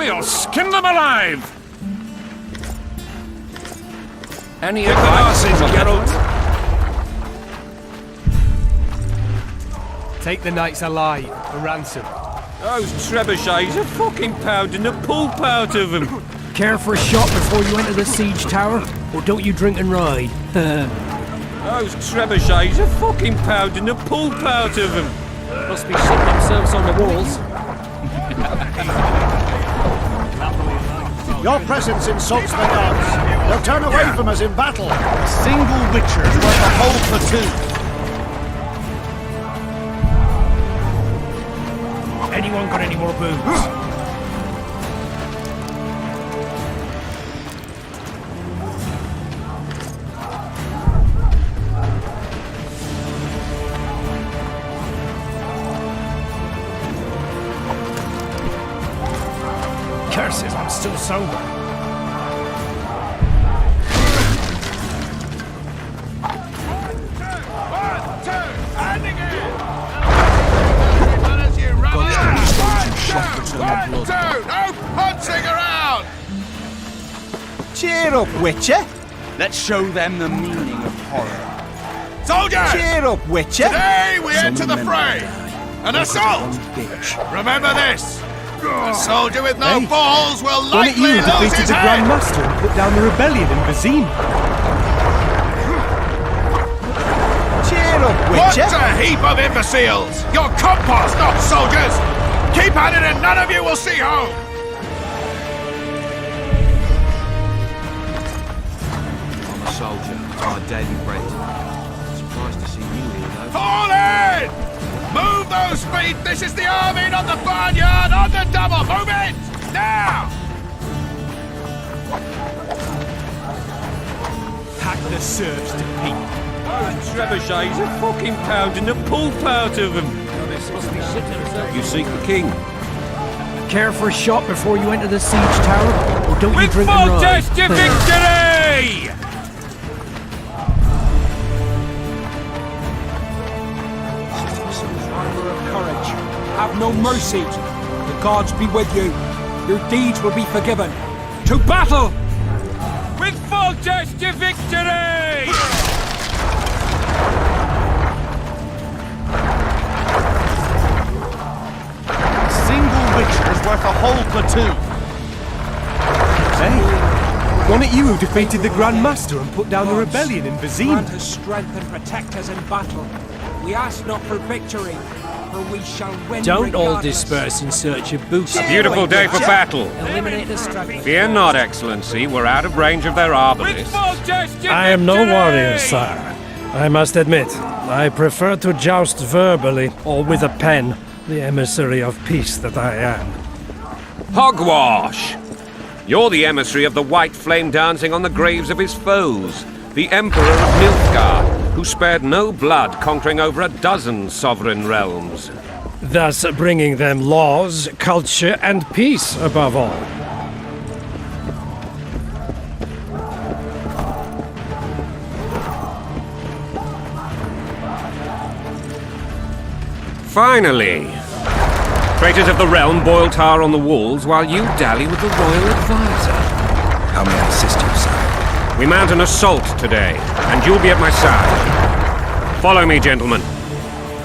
We'll skin them alive! Any advice, Geralt? Take the knights alive for ransom. Those trebuchets are fucking pounding the pulp out of them. Care for a shot before you enter the siege tower? Or don't you drink and ride? Those trebuchets are fucking pounding the pulp out of them. Must be shitting themselves on the walls. Your presence insults the gods. They'll turn away from us in battle. A single witcher is worth a whole platoon. Anyone got any more booze? Curses, I'm still sober. Cheer up, Witcher. Let's show them the meaning of horror. Soldiers! Cheer up, Witcher. Today we enter the fray. An assault! Remember this. A soldier with no balls will likely you lose defeated his the head! Grand Master and put down the rebellion in Vizim. Cheer up, What Witcher. a heap of imbeciles! You're compost, not soldiers! Keep at it and none of you will see home! I'm a soldier. It's my daily bread. Surprised to see you here, though. Fall in! Move those feet! This is the army, not the barnyard! On the double! Move it! Now! Hack the serfs to peace. Those trebuchets are fucking pounding the pulp out of them. You seek the king. Care for a shot before you enter the siege tower? Or don't you With drink and ride? Fortress to victory! Courage. Have no mercy. The gods be with you. Your deeds will be forgiven. To battle! With Fortress to victory! A single witcher is worth a whole platoon. Hey, wasn't it you who defeated the Grand Master and put down the rebellion in Vizim? Grant us strength and protect us in battle. We ask not for victory, for we shall win. Don't all regardless. disperse in search of booty. A beautiful day for battle. Eliminate the struggle. Fear not, Excellency. We're out of range of their arbalists. I am no warrior, sire. I must admit, I prefer to joust verbally or with a pen, the emissary of peace that I am. Hogwash! You're the emissary of the white flame dancing on the graves of his foes. The Emperor of Nilfgaard, who spared no blood conquering over a dozen sovereign realms. Thus bringing them laws, culture, and peace above all. Finally! Traitors of the realm boil tar on the walls while you dally with the royal advisor. How may I assist you, sir? We mount an assault today, and you'll be at my side. Follow me, gentlemen.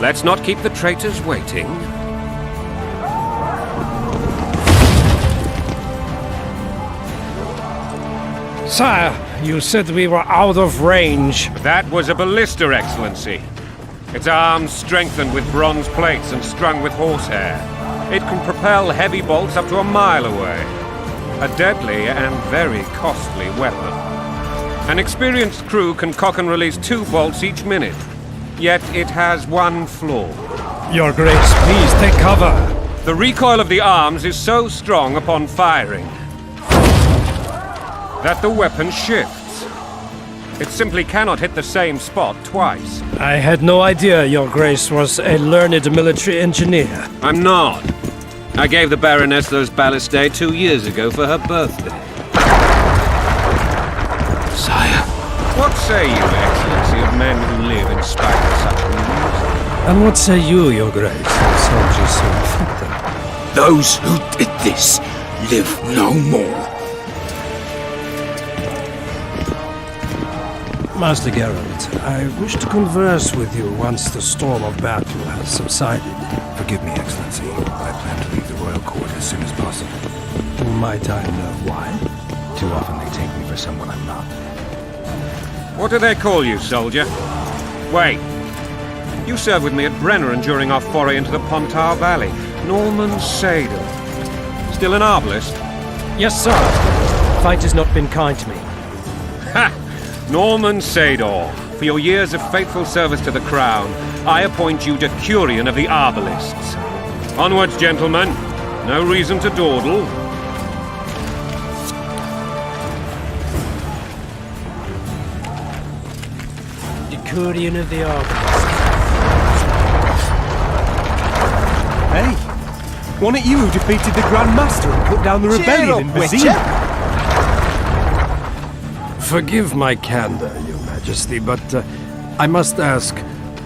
Let's not keep the traitors waiting. Sire, you said we were out of range. That was a ballista, Excellency. Its arms strengthened with bronze plates and strung with horsehair. It can propel heavy bolts up to a mile away. A deadly and very costly weapon. An experienced crew can cock and release 2 bolts each minute. Yet it has one flaw. Your Grace, please take cover. The recoil of the arms is so strong upon firing that the weapon shifts. It simply cannot hit the same spot twice. I had no idea Your Grace was a learned military engineer. I'm not. I gave the Baroness those ballistae 2 years ago for her birthday. Sire. What say you, Excellency, of men who live in spite of such rules? And what say you, Your Grace, of soldiers who fit them? Those who did this live no more. Master Geralt, I wish to converse with you once the storm of battle has subsided. Forgive me, Excellency, but I plan to leave the royal court as soon as possible. Might I know why? Too often they take me for someone I'm not. What do they call you, soldier? Wait. You served with me at Brenneran during our foray into the Pontar Valley. Norman Sadel. Still an arbalist? Yes, sir. Fate has not been kind to me. Ha! Norman Sador, for your years of faithful service to the Crown, I appoint you Decurion of the Arbalists. Onwards, gentlemen. No reason to dawdle. Decurion of the Arbalists. Hey, wasn't it you who defeated the Grand Master and put down the rebellion in Vizir? Forgive my candor, Your Majesty, but I must ask,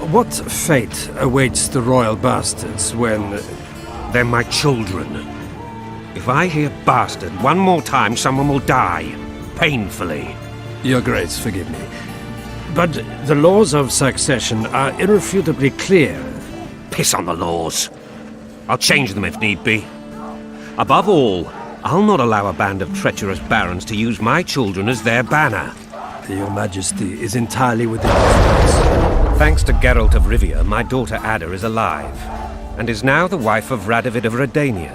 what fate awaits the royal bastards when... They're my children. If I hear bastard one more time, someone will die. Painfully. Your Grace, forgive me. But the laws of succession are irrefutably clear. Piss on the laws. I'll change them if need be. Above all, I'll not allow a band of treacherous barons to use my children as their banner. Your Majesty is entirely within your rights. Thanks to Geralt of Rivia, my daughter Ada is alive, and is now the wife of Radovid of Redania.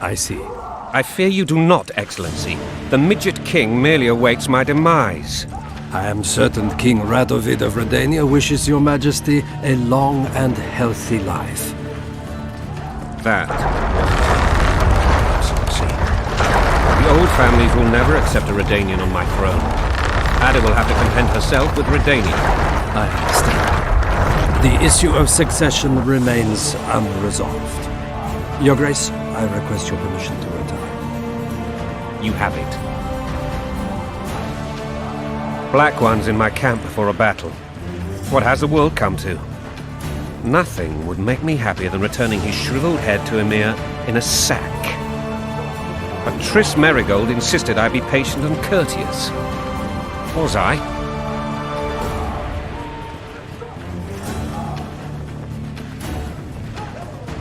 I see. I fear you do not, Excellency. The Midget King merely awaits my demise. I am certain King Radovid of Redania wishes Your Majesty a long and healthy life. That... The old families will never accept a Redanian on my throne. Ada will have to content herself with Redania. I understand. The issue of succession remains unresolved. Your Grace, I request your permission to retire. You have it. Black One's in my camp before a battle. What has the world come to? Nothing would make me happier than returning his shriveled head to Emir in a sack. But Triss Merigold insisted I be patient and courteous. Was I?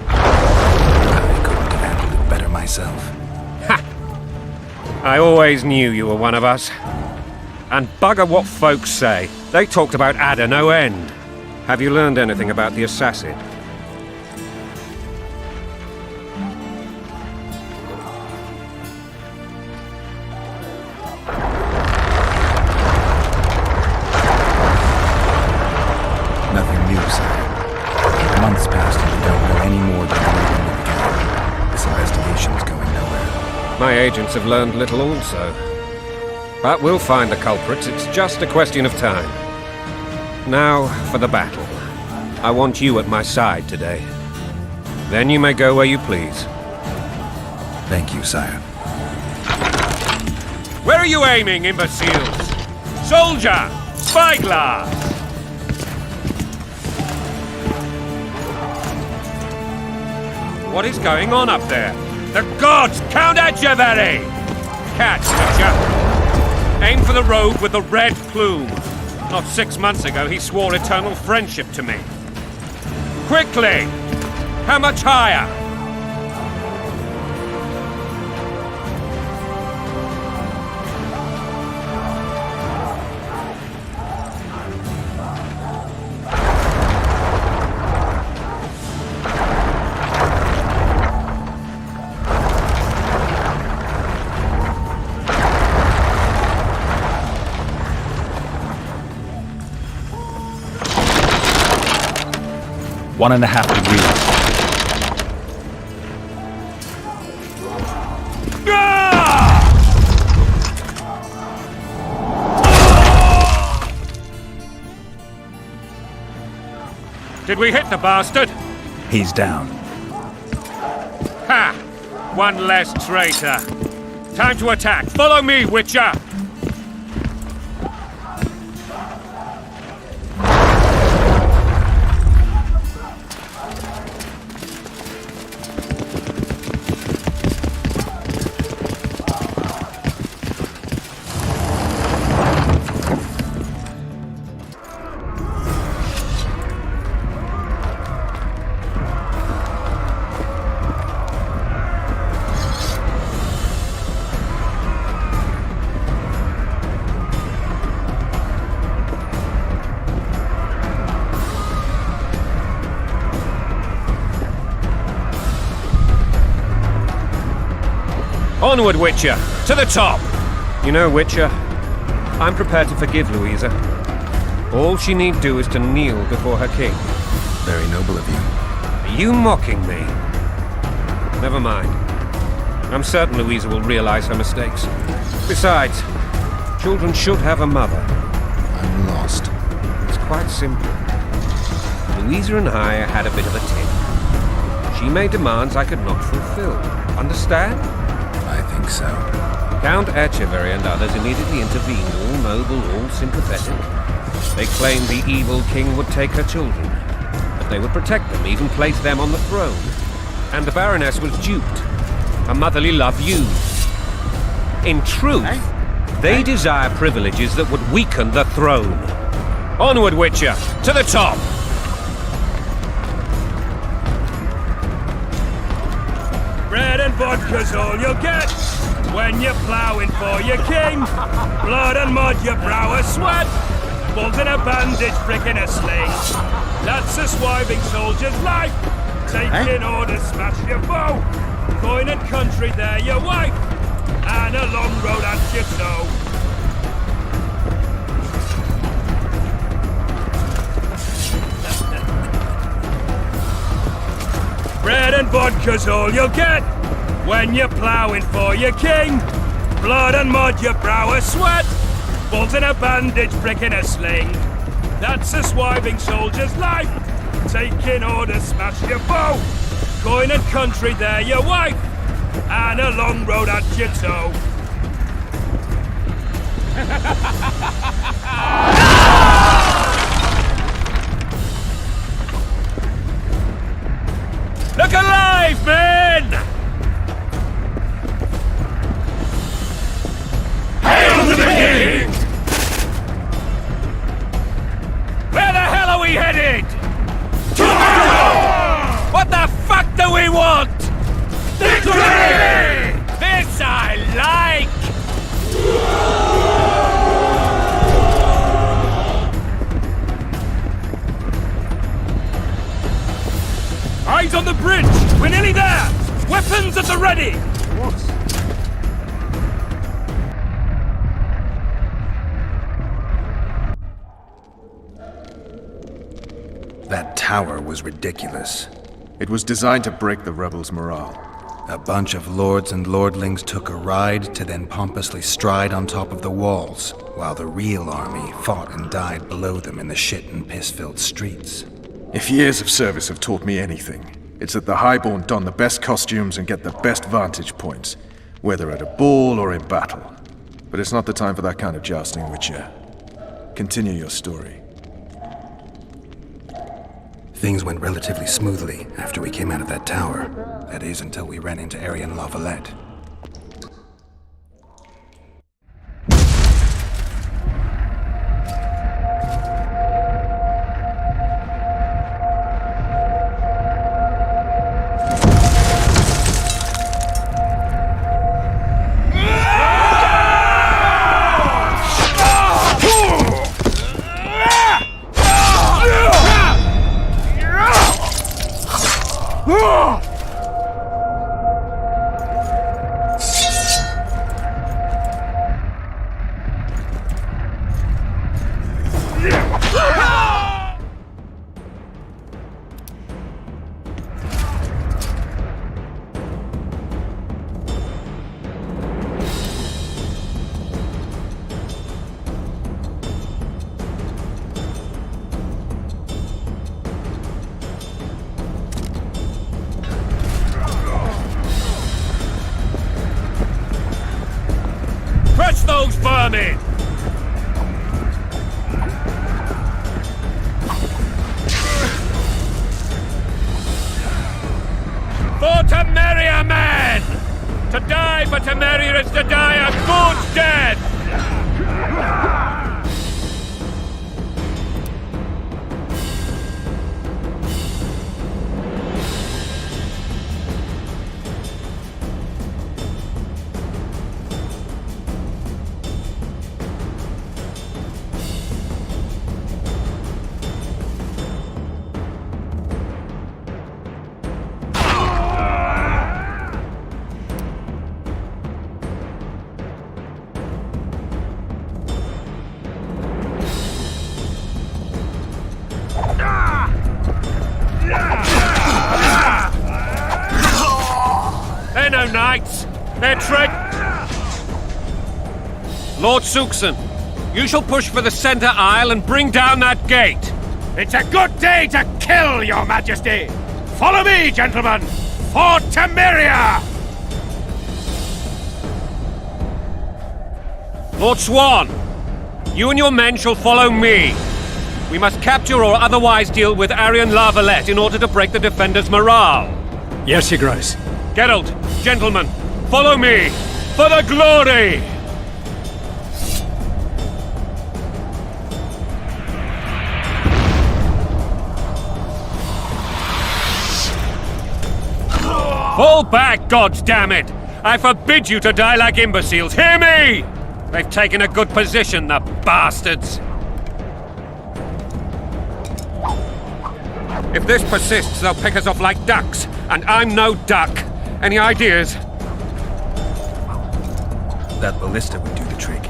I couldn't have handled it better myself. Ha! I always knew you were one of us. And bugger what folks say. They talked about Ada no end. Have you learned anything about the assassin? Nothing new, sire. Months passed and we don't know any more than we know in the beginning. This investigation is going nowhere. My agents have learned little also. But we'll find the culprits. It's just a question of time. Now, for the battle. I want you at my side today. Then you may go where you please. Thank you, sire. Where are you aiming, imbeciles? Soldier! Spyglass! What is going on up there? The gods! Count Etcheverry! Catch, Witcher! Aim for the rogue with the red plume. Not 6 months ago, he swore eternal friendship to me. Quickly! How much higher? One and a half degrees. Did we hit the bastard? He's down. Ha! One less traitor. Time to attack. Follow me, Witcher! Onward, Witcher! To the top! You know, Witcher, I'm prepared to forgive Louisa. All she need do is to kneel before her king. Very noble of you. Are you mocking me? Never mind. I'm certain Louisa will realize her mistakes. Besides, children should have a mother. I'm lost. It's quite simple. Louisa and I had a bit of a tiff. She made demands I could not fulfill. Understand? I think so. Count Etcheverry and others immediately intervened, all noble, all sympathetic. They claimed the evil king would take her children, but they would protect them, even place them on the throne. And the Baroness was duped. Her motherly love used. In truth, they desire privileges that would weaken the throne. Onward, Witcher! To the top! Bread and vodka's all you'll get when you're ploughing for your king. Blood and mud, your brow a sweat. Bulls in a bandage, prick in a sling. That's a swiving soldier's life. Taking orders, smash your foe. Coin and country, there your wife. And a long road at your toe. Bread and vodka's all you'll get when you're ploughing for your king. Blood and mud, your brow a sweat. Bulls in a bandage, prick in a sling. That's a swiving soldier's life. Taking orders, smash your foe. Coin and country, there your wife. And a long road at your toe. Look alive, men! Hail to the king! Where the hell are we headed? To what the fuck do we want? Victory! This I like! Eyes on the bridge! We're nearly there! Weapons at the ready! What? That tower was ridiculous. It was designed to break the rebels' morale. A bunch of lords and lordlings took a ride to then pompously stride on top of the walls, while the real army fought and died below them in the shit and piss-filled streets. If years of service have taught me anything, it's that the Highborn don the best costumes and get the best vantage points, whether at a ball or in battle. But it's not the time for that kind of jousting, Witcher. Continue your story. Things went relatively smoothly after we came out of that tower. That is, until we ran into Arian Lavalette. Crush those vermin! For Temeria, man! To die for Temeria is to die a good death! They're no knights. They're Lord Suxon, you shall push for the center aisle and bring down that gate. It's a good day to kill, Your Majesty! Follow me, gentlemen! For Temeria! Lord Swan, you and your men shall follow me. We must capture or otherwise deal with Arian Lavalette in order to break the defenders' morale. Yes, Your Grace. Geralt, gentlemen, follow me for the glory! Fall back, goddammit! I forbid you to die like imbeciles. Hear me! They've taken a good position, the bastards! If this persists, they'll pick us off like ducks, and I'm no duck. Any ideas? That ballista would do the trick.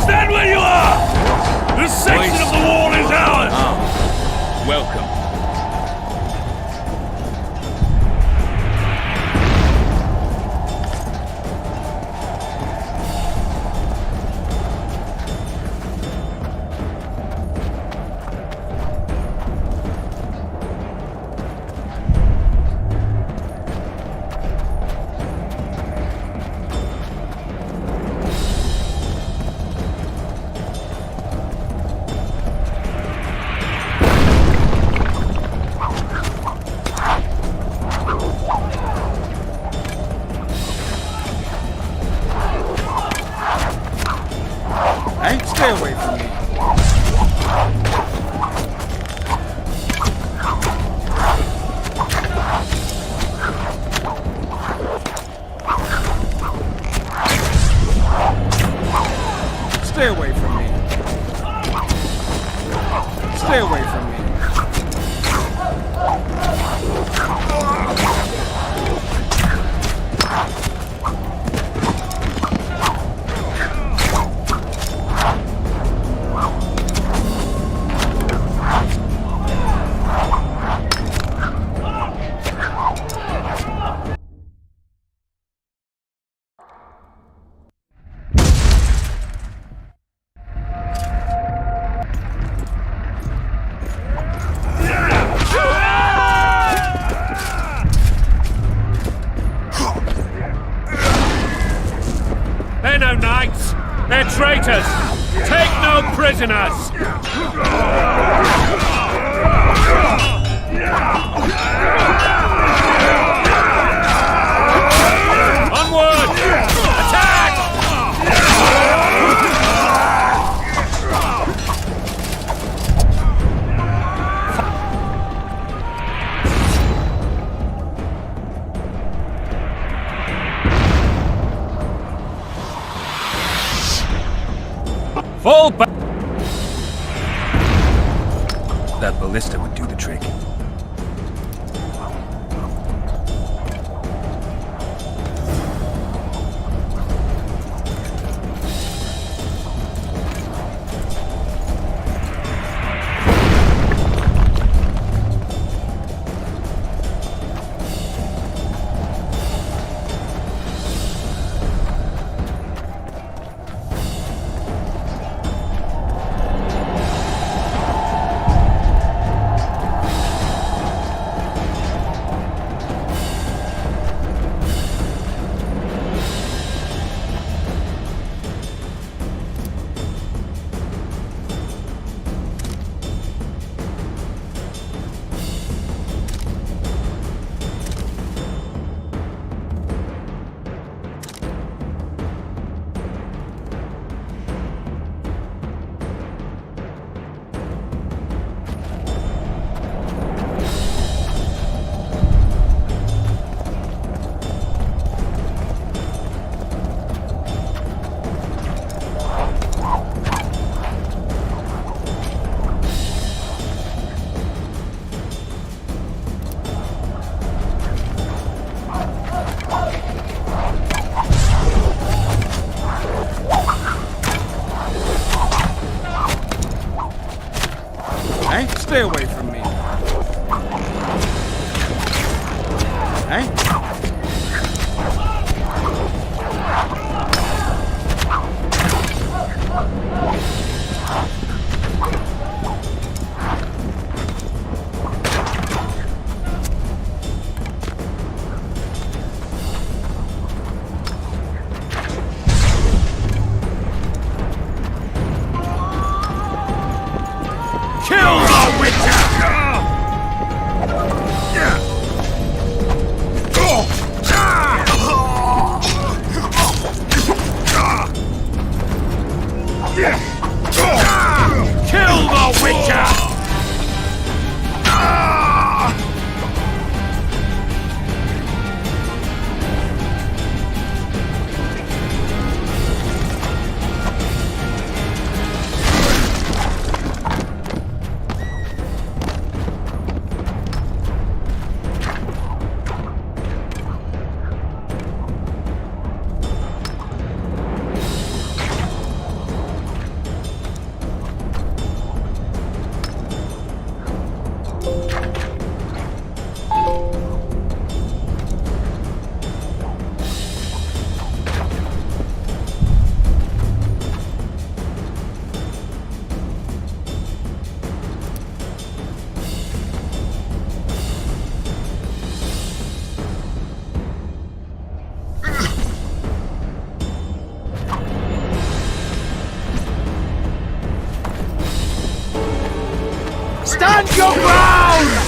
Stand where you are! This section of the wall is ours! Welcome. Hey, stay away from me. Stay away from me. Stay away from me. They're no knights. They're traitors. Take no prisoners. Onward! Attack! Fall back! That ballista would do the trick. Stay away from me. Eh? Kill the Witcher! Kill the Witcher! Stand your ground!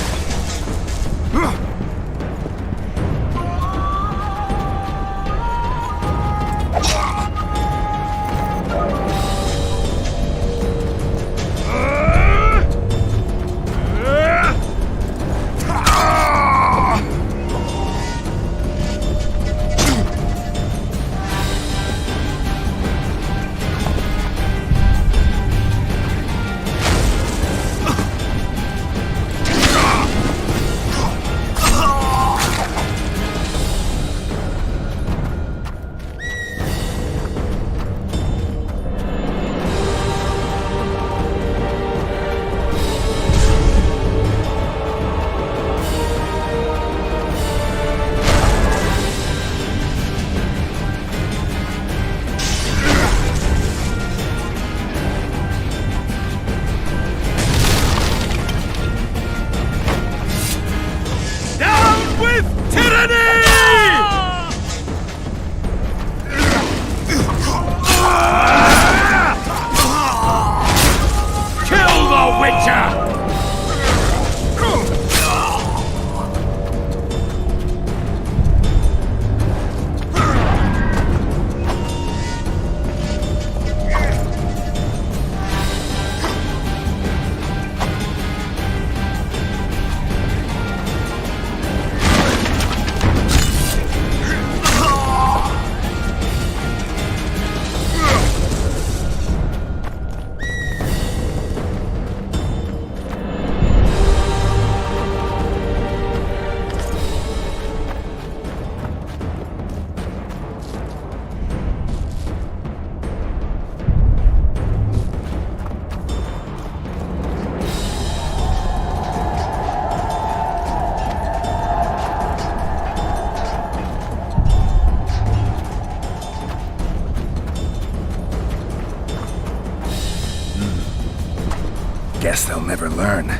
Guess they'll never learn.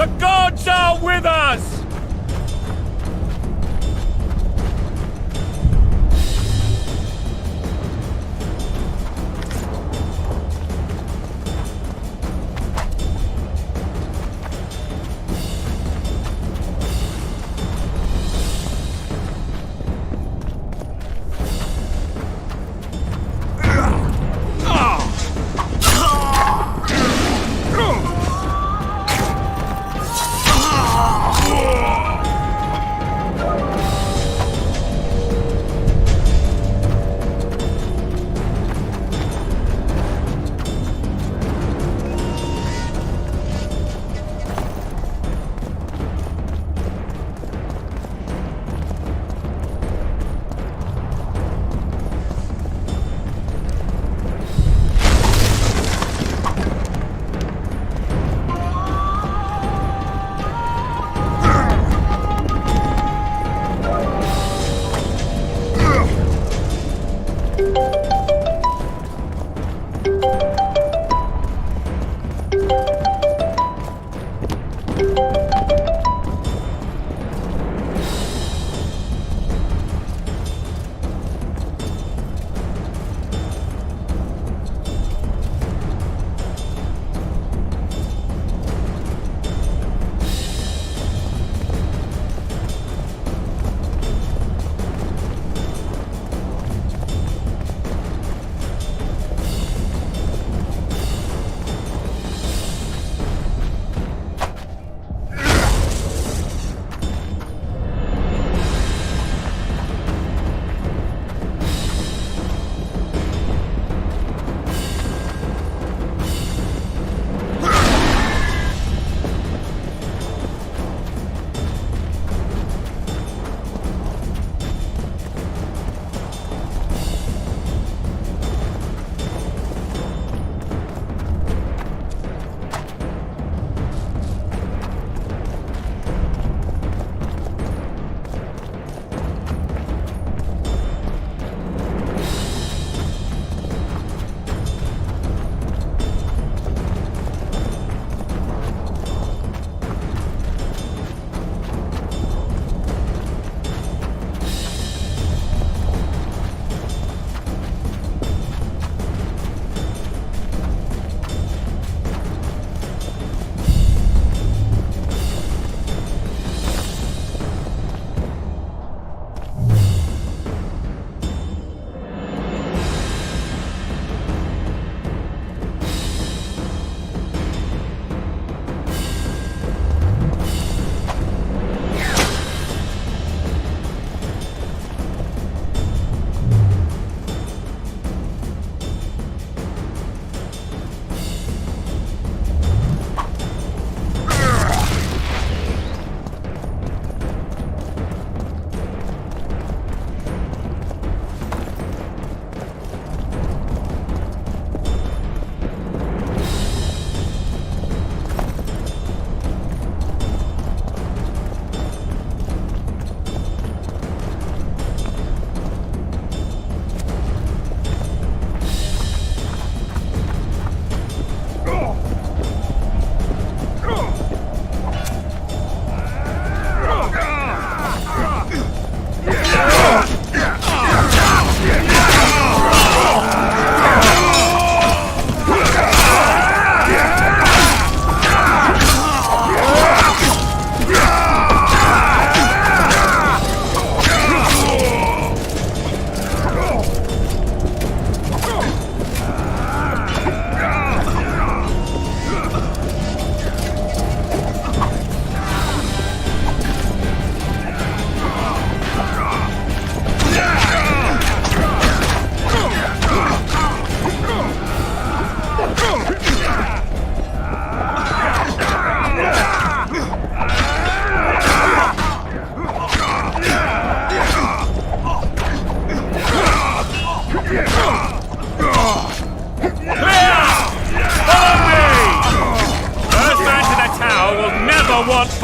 The gods are with us!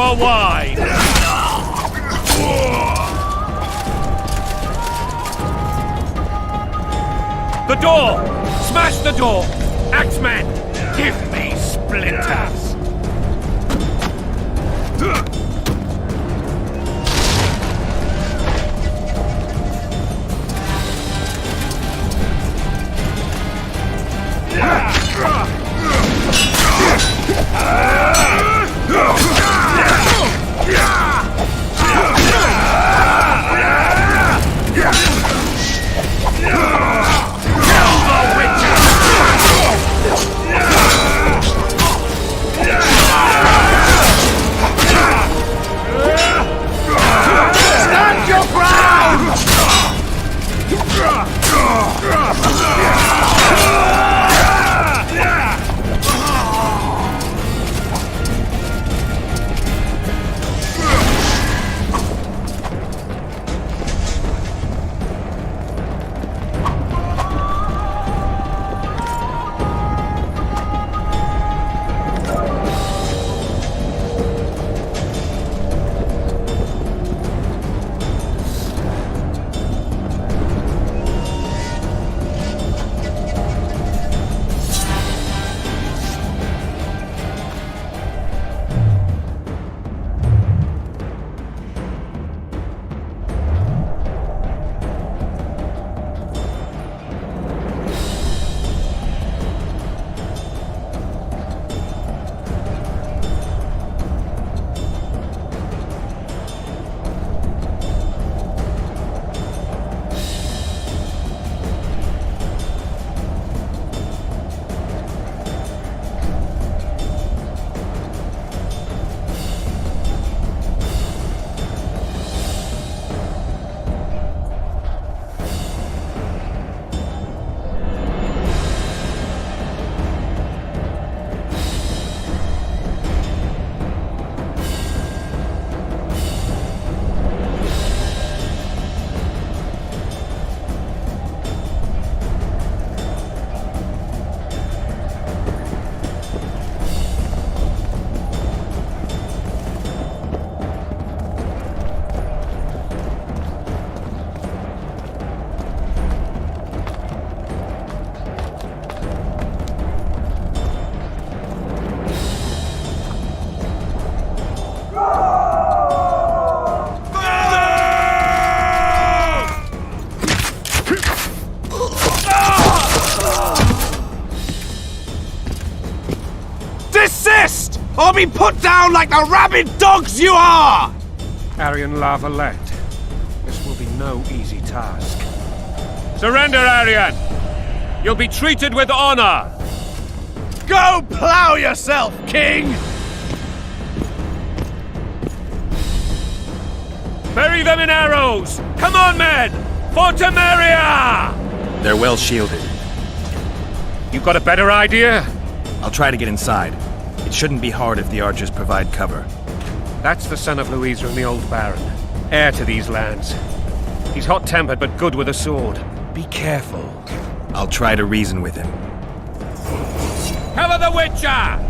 for wine! The door! Smash the door! Axeman, give me splinters! Or be put down like the rabid dogs you are! Aryan Lavalette, this will be no easy task. Surrender, Aryan! You'll be treated with honor! Go plow yourself, King! Bury them in arrows! Come on, men! For Temeria! They're well shielded. You got a better idea? I'll try to get inside. It shouldn't be hard if the archers provide cover. That's the son of Louisa and the old Baron, heir to these lands. He's hot-tempered but good with a sword. Be careful. I'll try to reason with him. Cover the Witcher!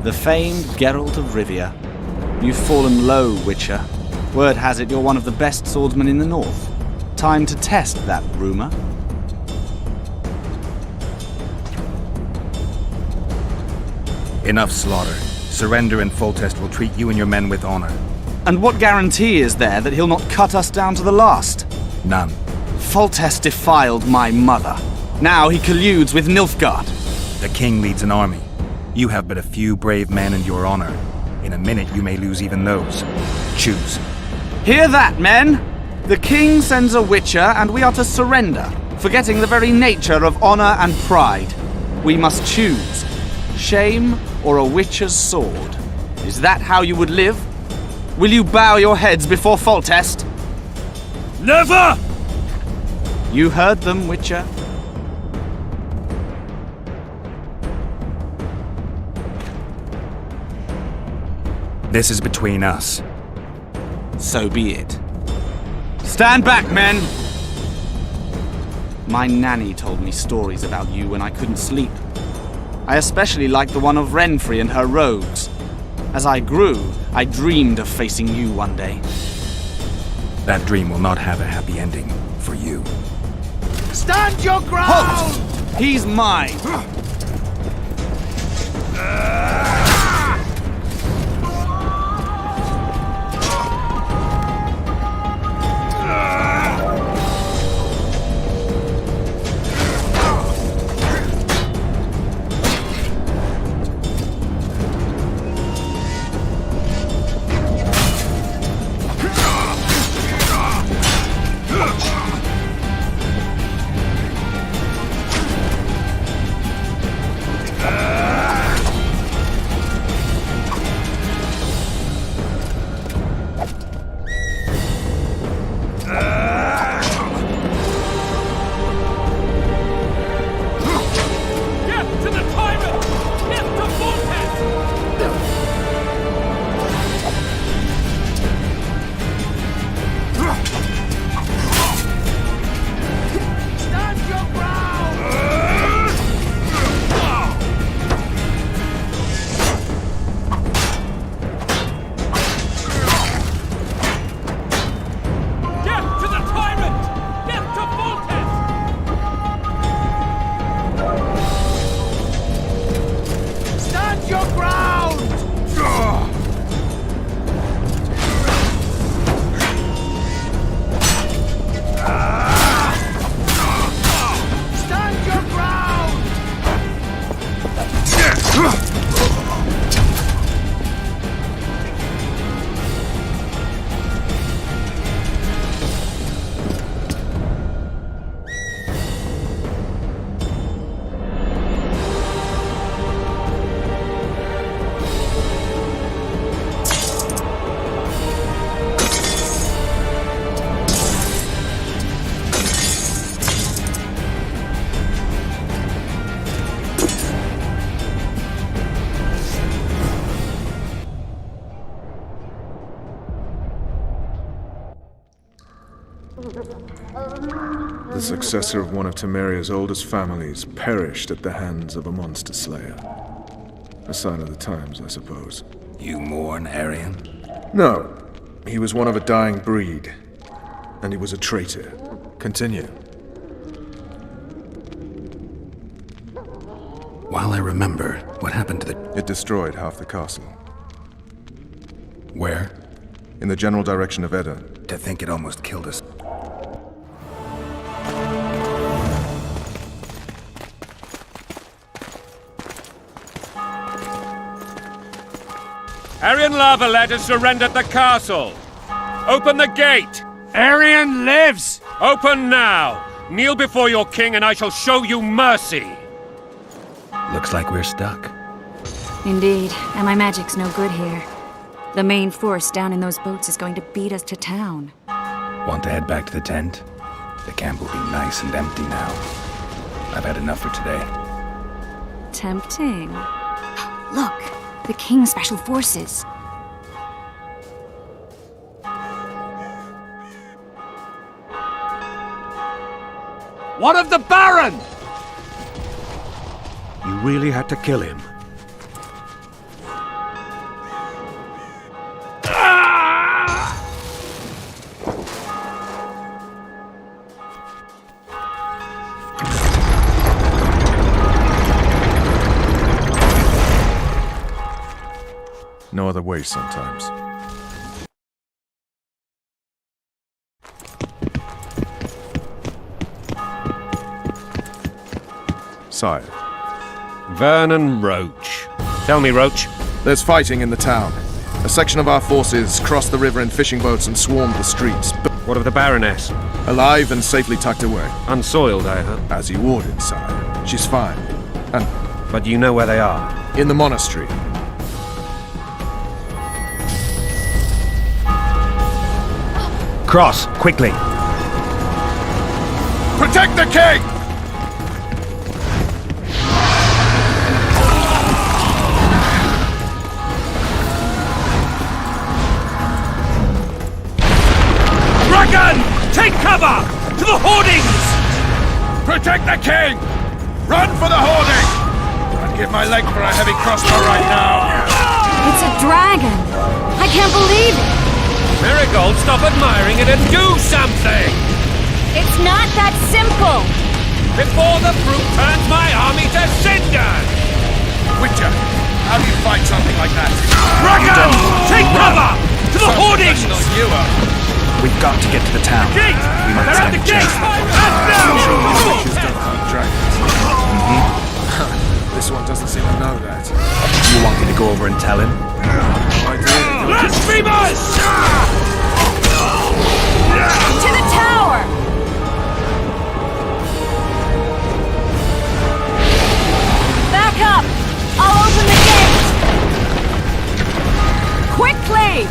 The famed Geralt of Rivia. You've fallen low, Witcher. Word has it you're one of the best swordsmen in the north. Time to test that rumor. Enough slaughter. Surrender and Foltest will treat you and your men with honor. And what guarantee is there that he'll not cut us down to the last? None. Foltest defiled my mother. Now he colludes with Nilfgaard. The king leads an army. You have but a few brave men and your honor. In a minute you may lose even those. Choose. Hear that, men! The king sends a witcher and we are to surrender, forgetting the very nature of honor and pride. We must choose. Shame or a witcher's sword. Is that how you would live? Will you bow your heads before Foltest? Never! You heard them, Witcher. This is between us. So be it. Stand back, men! My nanny told me stories about you when I couldn't sleep. I especially liked the one of Renfrey and her rogues. As I grew, I dreamed of facing you one day. That dream will not have a happy ending for you. Stand your ground! Halt! He's mine! The successor of one of Temeria's oldest families perished at the hands of a monster slayer. A sign of the times, I suppose. You mourn Arian? No. He was one of a dying breed. And he was a traitor. Continue. While I remember, what happened to the... It destroyed half the castle. Where? In the general direction of Edda. To think it almost killed us. Arian Lavalet has surrendered the castle. Open the gate. Arian lives! Open now. Kneel before your king and I shall show you mercy. Looks like we're stuck. Indeed, and my magic's no good here. The main force down in those boats is going to beat us to town. Want to head back to the tent? The camp will be nice and empty now. I've had enough for today. Tempting. Look, the King's Special Forces. What of the Baron? You really had to kill him. No other way sometimes. Sire. Vernon Roach. Tell me, Roach. There's fighting in the town. A section of our forces crossed the river in fishing boats and swarmed the streets. What of the Baroness? Alive and safely tucked away. Unsoiled, I hope. As you ordered, sire. She's fine. And... But you know where they are? In the monastery. Cross, quickly! Protect the king! Dragon! Take cover! To the hoardings! Protect the king! Run for the hoarding! I'd give my leg for a heavy crossbow right now! It's a dragon! I can't believe it! Marigold, stop admiring it and do something! It's not that simple! Before the fruit turns my army to cinder! Witcher, how do you fight something like that? Dragon! Take cover! To the hoardings! You are. We've got to get to the town. Gate! We might They're at stand the a gate! chance. This one doesn't seem to know that. You want me to go over and tell him? I do. Blasphemers! To the tower! Back up! I'll open the gate! Quickly!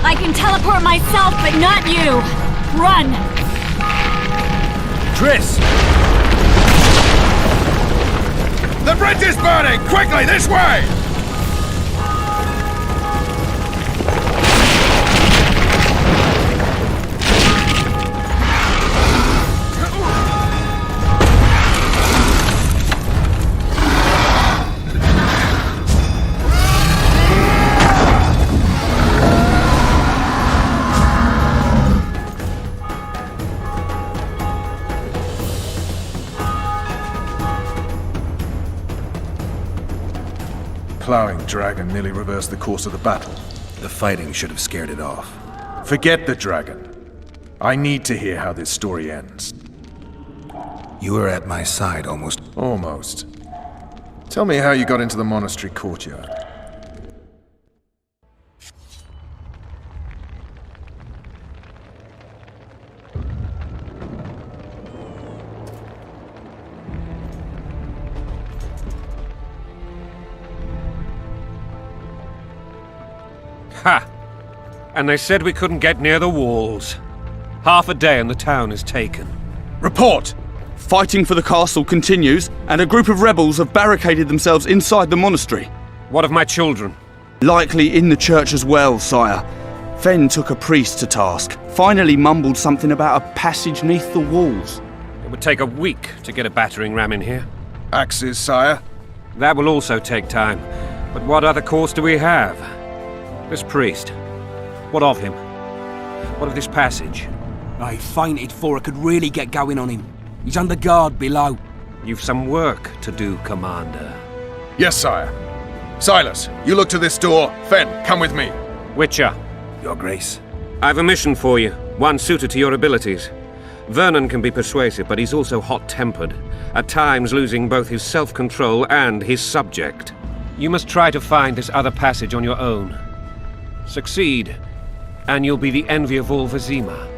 I can teleport myself, but not you! Run! Triss! The bridge is burning! Quickly, this way! Plowing dragon nearly reversed the course of the battle. The fighting should have scared it off. Forget the dragon. I need to hear how this story ends. You were at my side almost. Almost. Tell me how you got into the monastery courtyard. Ha! And they said we couldn't get near the walls. Half a day and the town is taken. Report! Fighting for the castle continues, and a group of rebels have barricaded themselves inside the monastery. What of my children? Likely in the church as well, sire. Fen took a priest to task. Finally mumbled something about a passage neath the walls. It would take a week to get a battering ram in here. Axes, sire? That will also take time. But what other course do we have? This priest. What of him? What of this passage? I fainted before I could really get going on him. He's under guard below. You've some work to do, Commander. Yes, sire. Silas, you look to this door. Fen, come with me. Witcher. Your Grace. I've a mission for you, one suited to your abilities. Vernon can be persuasive, but he's also hot-tempered, at times losing both his self-control and his subject. You must try to find this other passage on your own. Succeed, and you'll be the envy of all Vizima.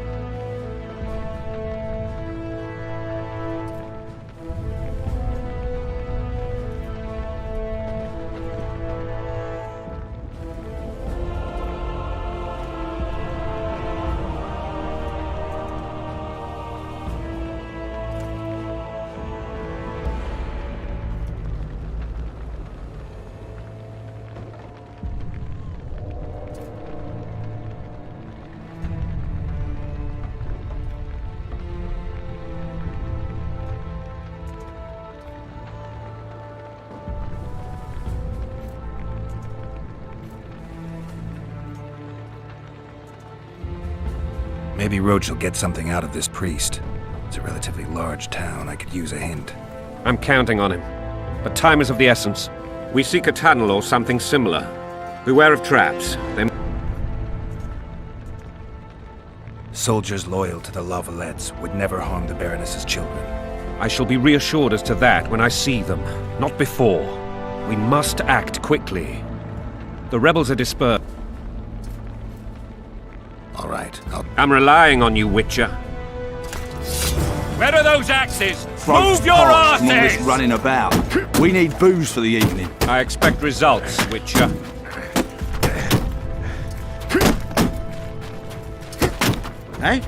Maybe Roach will get something out of this priest. It's a relatively large town. I could use a hint. I'm counting on him. But time is of the essence. We seek a tunnel or something similar. Beware of traps. They... Soldiers loyal to the Lavalettes would never harm the Baroness's children. I shall be reassured as to that when I see them, not before. We must act quickly. The rebels are dispersed. All right, I'm relying on you, Witcher. Where are those axes? Move your All this asses! running about. We need booze for the evening. I expect results, Witcher. Eh?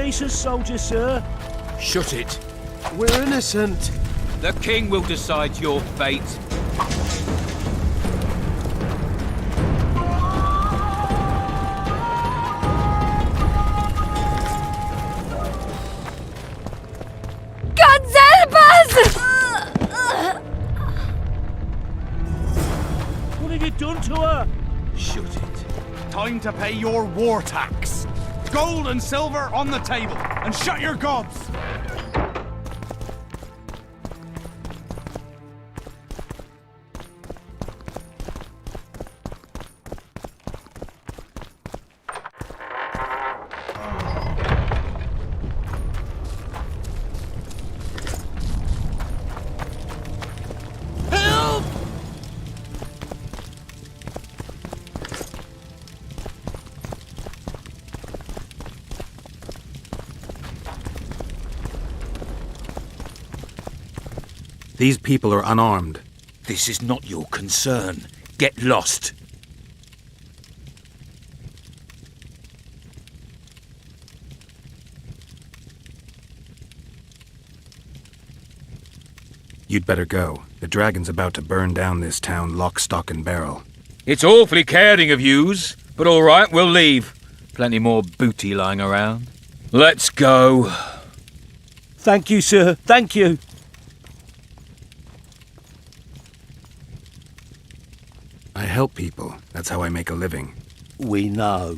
Release us, soldier, sir. Shut it. We're innocent. The king will decide your fate. God help us! What have you done to her? Shut it. Time to pay your war tax. Gold and silver on the table, and shut your gobs! These people are unarmed. This is not your concern. Get lost. You'd better go. The dragon's about to burn down this town lock, stock, and barrel. It's awfully caring of yous, but all right, we'll leave. Plenty more booty lying around. Let's go. Thank you, sir. Thank you. I help people. That's how I make a living. We know.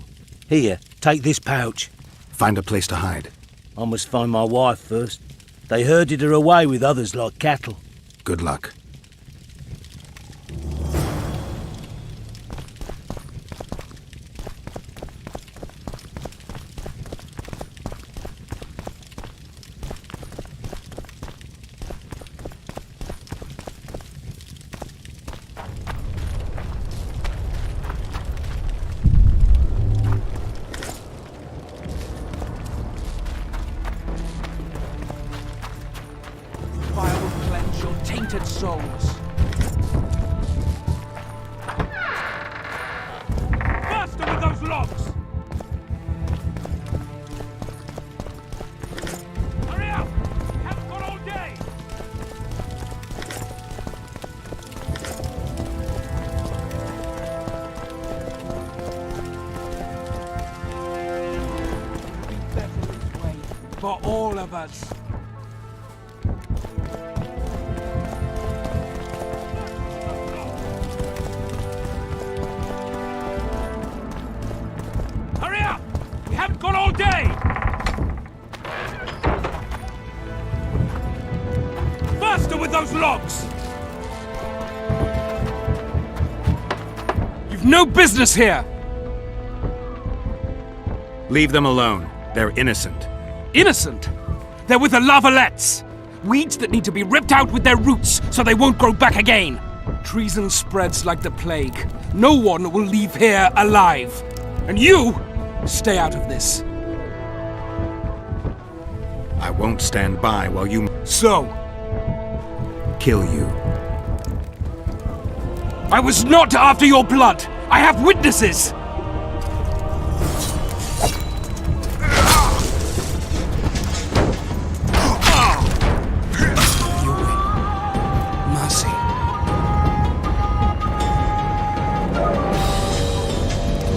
Here, take this pouch. Find a place to hide. I must find my wife first. They herded her away with others like cattle. Good luck. souls. Faster with those logs! Hurry up! Haven't got all day! for all of us. Hurry up! We haven't got all day! Faster with those logs! You've no business here! Leave them alone. They're innocent. Innocent? They're with the lavalettes! Weeds that need to be ripped out with their roots so they won't grow back again! Treason spreads like the plague. No one will leave here alive. And you, stay out of this. I won't stand by while you... So? Kill you. I was not after your blood! I have witnesses!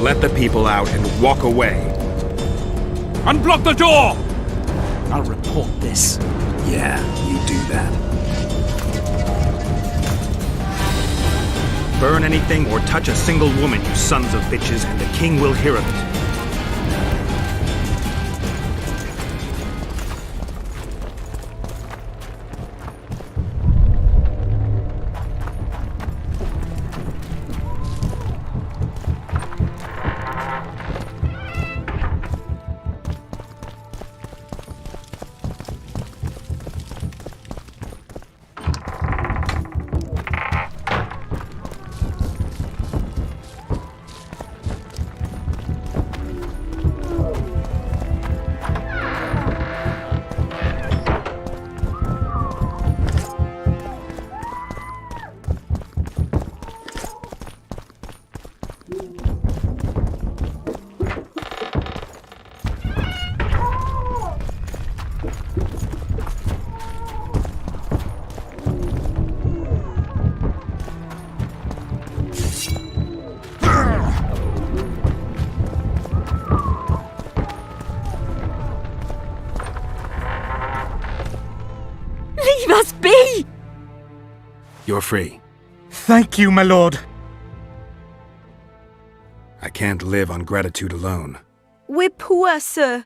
Let the people out and walk away. Unblock the door! I'll report this. Yeah, you do that. Burn anything or touch a single woman, you sons of bitches, and the king will hear of it. Leave us be! You're free. Thank you, my lord. I can't live on gratitude alone. We're poor, sir.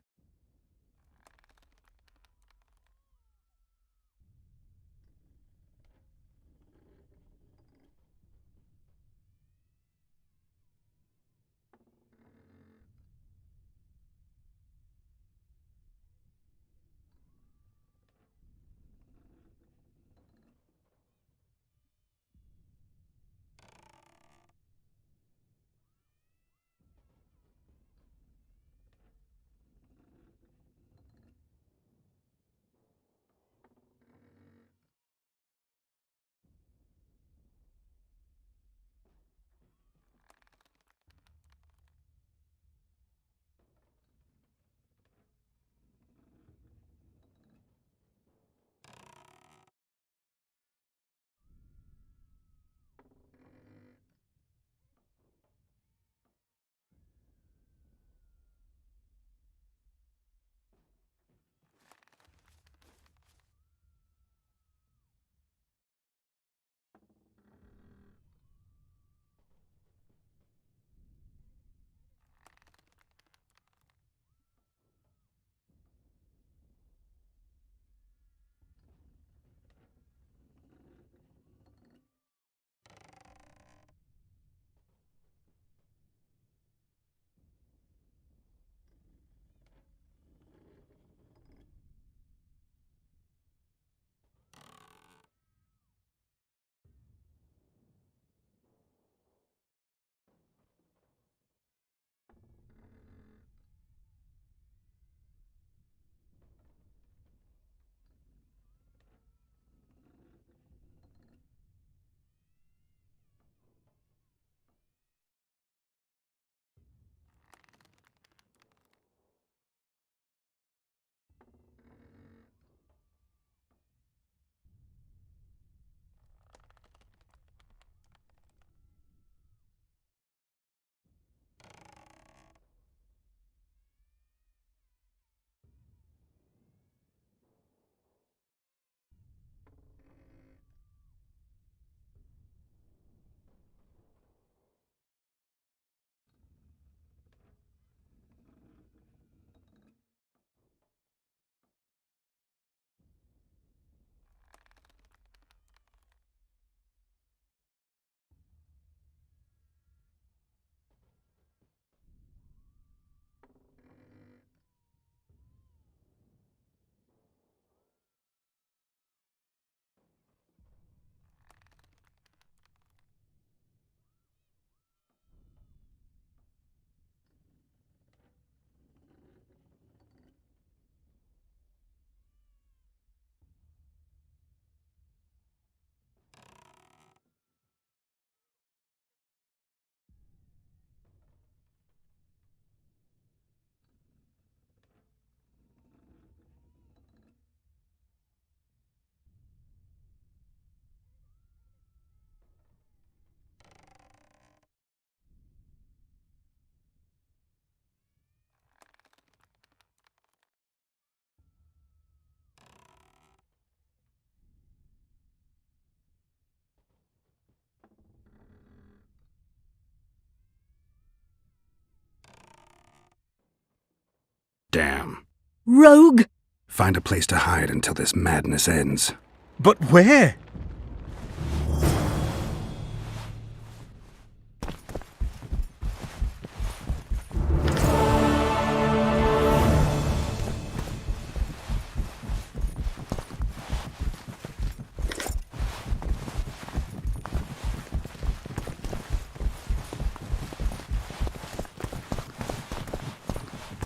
rogue? Find a place to hide until this madness ends. But where?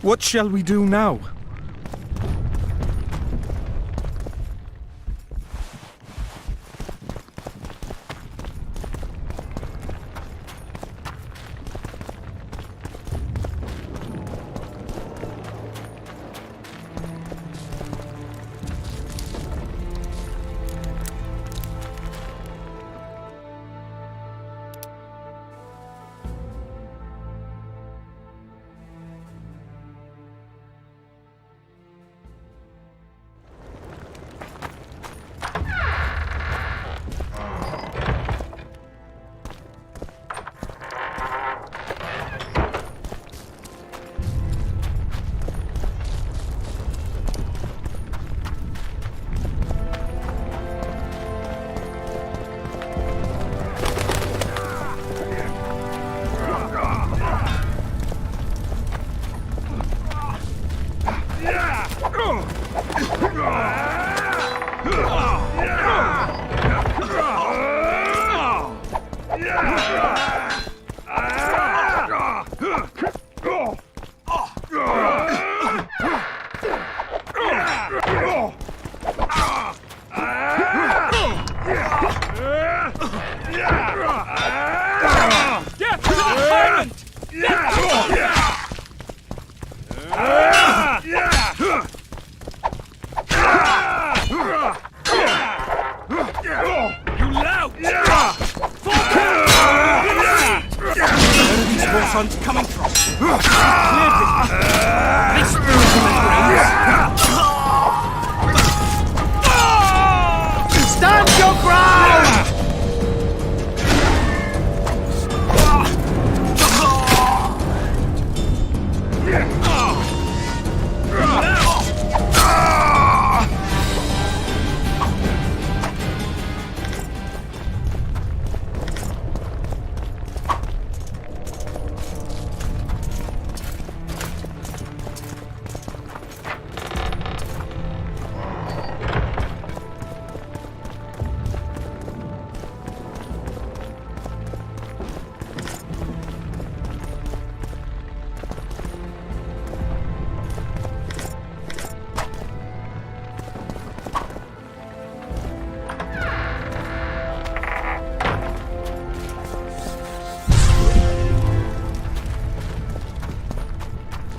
What shall we do now? Coming from. Stand your ground!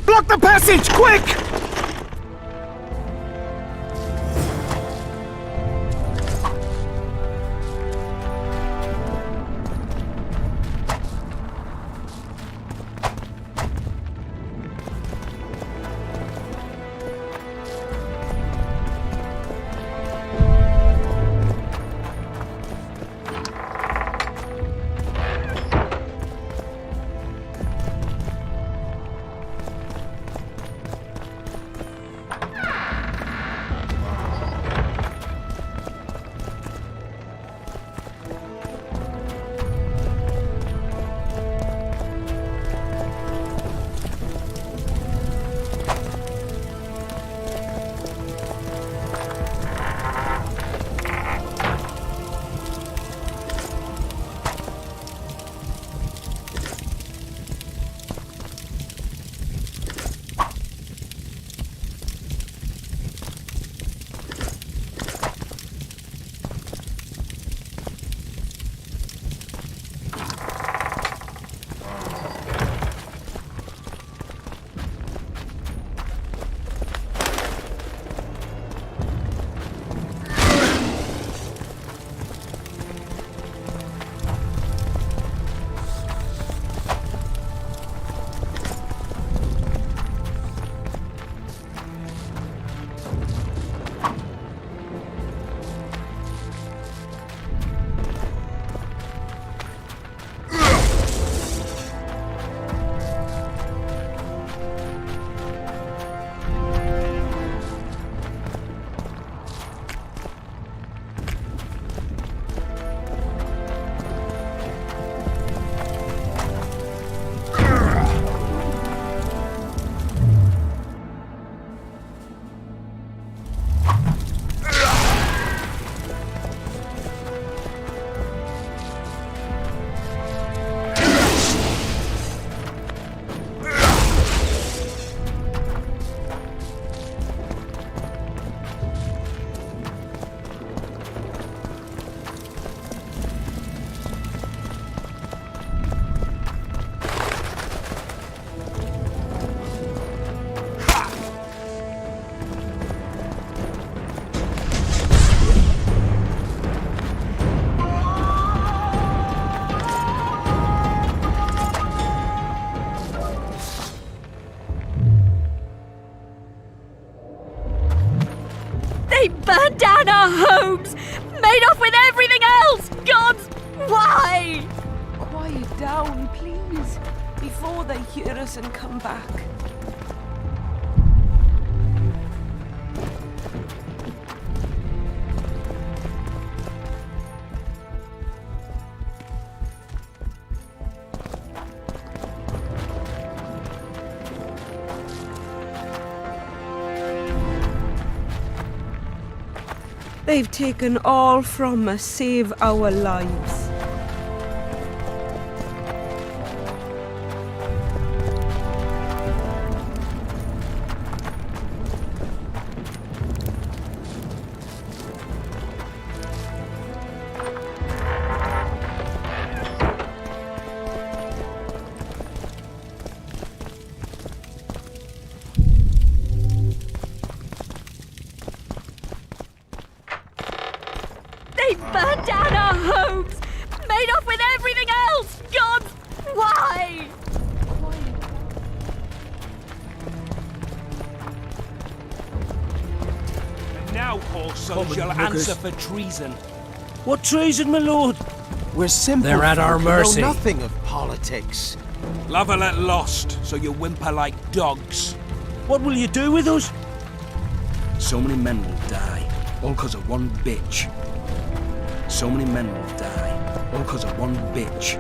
Block the passage, quick! down, please, before they hear us and come back. They've taken all from us, save our lives. They burned down our homes! Made off with everything else! God, why? And now, poor soul, Common you'll muggers. answer for treason. What treason, my lord? We're simple. They're at our folk who mercy. Know nothing of politics. Lavalette lost, so you whimper like dogs. What will you do with us? So many men will die, all because of one bitch. So many men will die, all because of one bitch.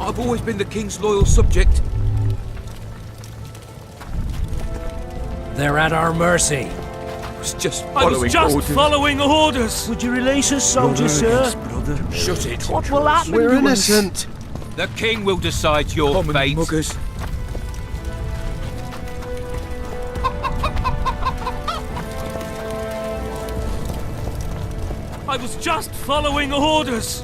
I've always been the king's loyal subject. They're at our mercy. I was just following orders. Would you release us, soldier, sir? Shut it. What will happen We're to us? innocent. The king will decide your fate. Muggers. I was just following orders.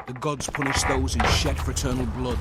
The gods punish those who shed fraternal blood.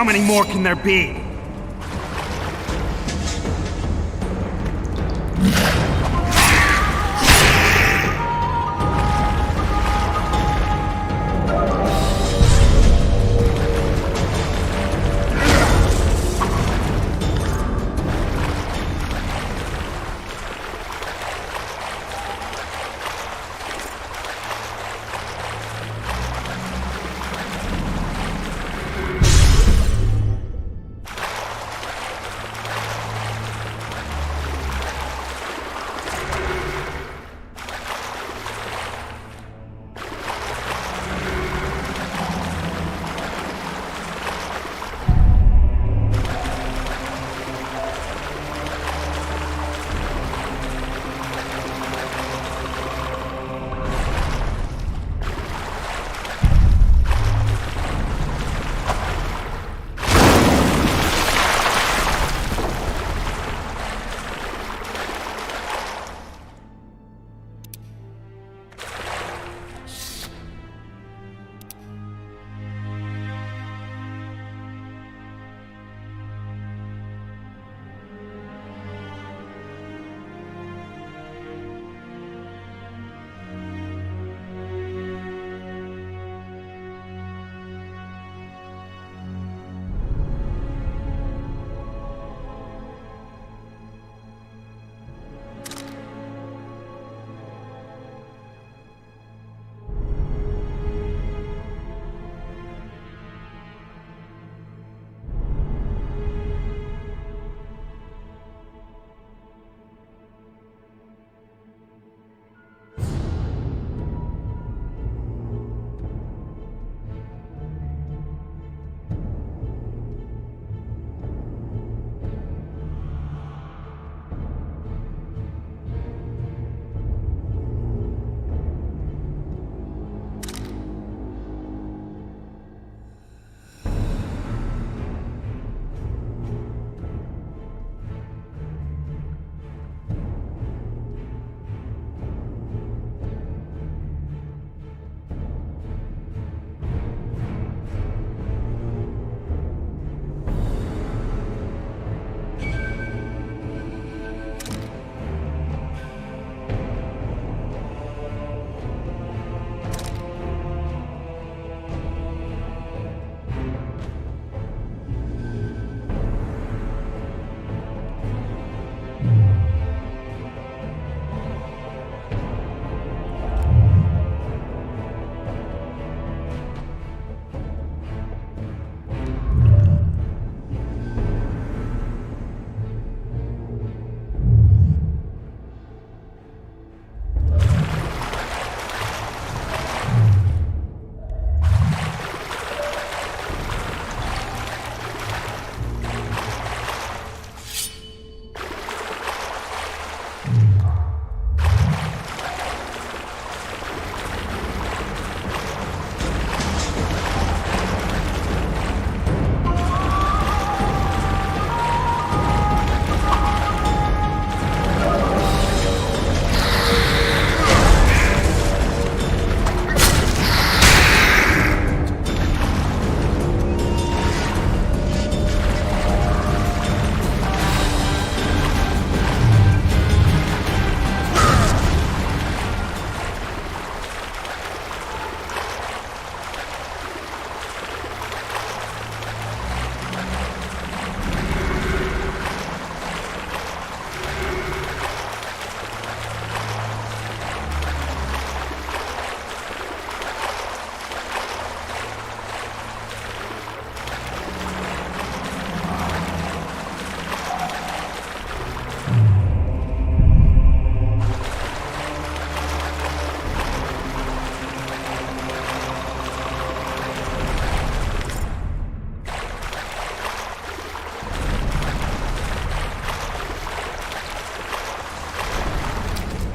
How many more can there be?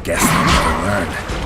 Guess they never learn.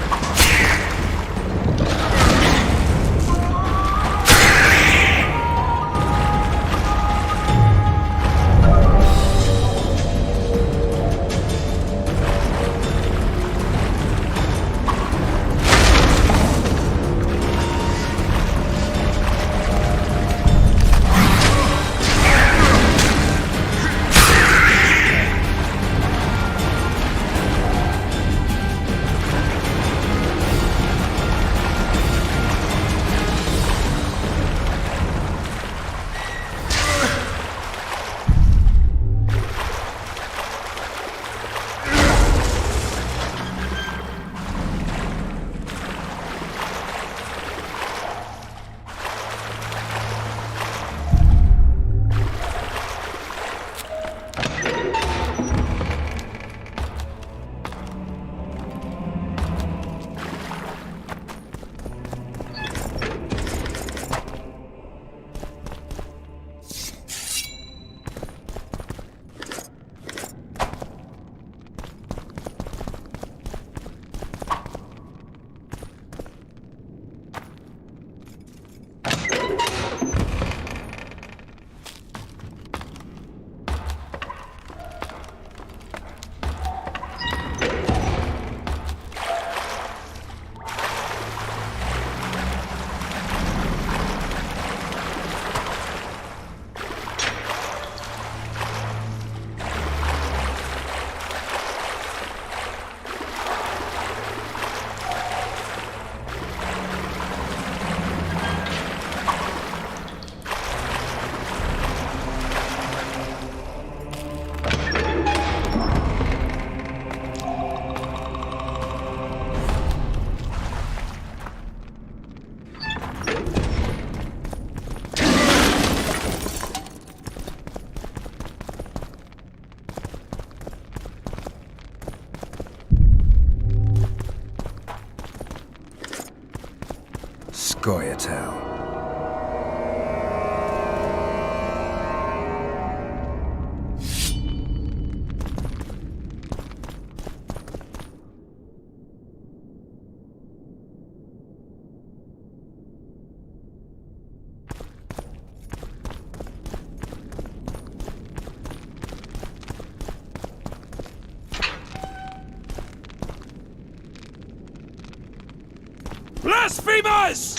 destroy its hell. Blasphemers!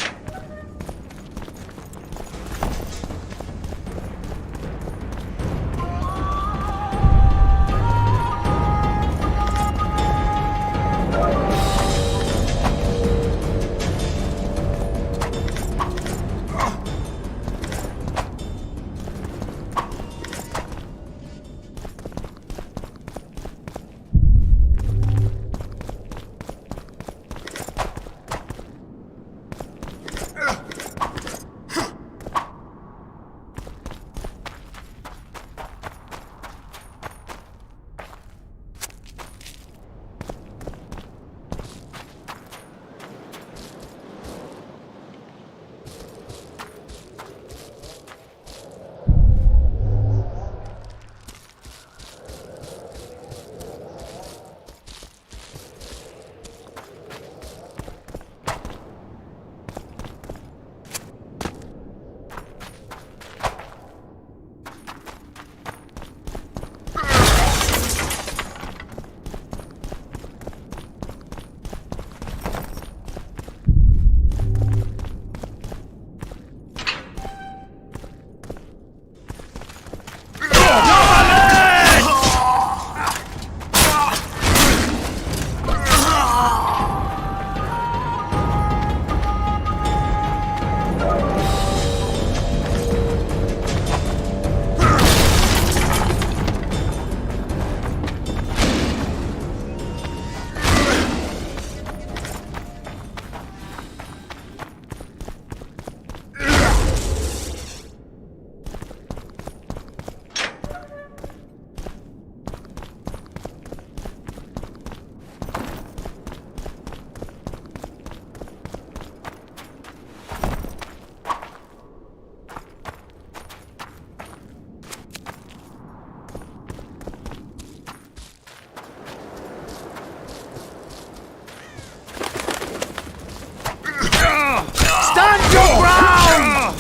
Stand your ground!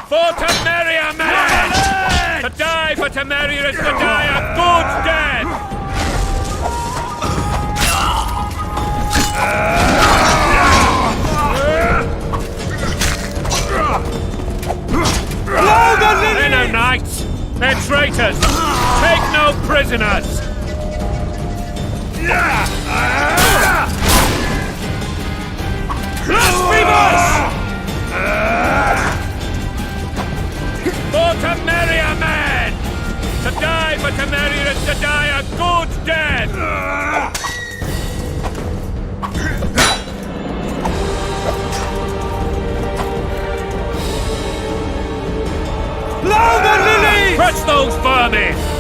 For Temeria, man! To die for Temeria is to die a good death! They're no knights! They're traitors! Take no prisoners! Blasphemers! For Temeria, men! To die for Temeria is to die a good death! Louder, Lily! Crush those vermin!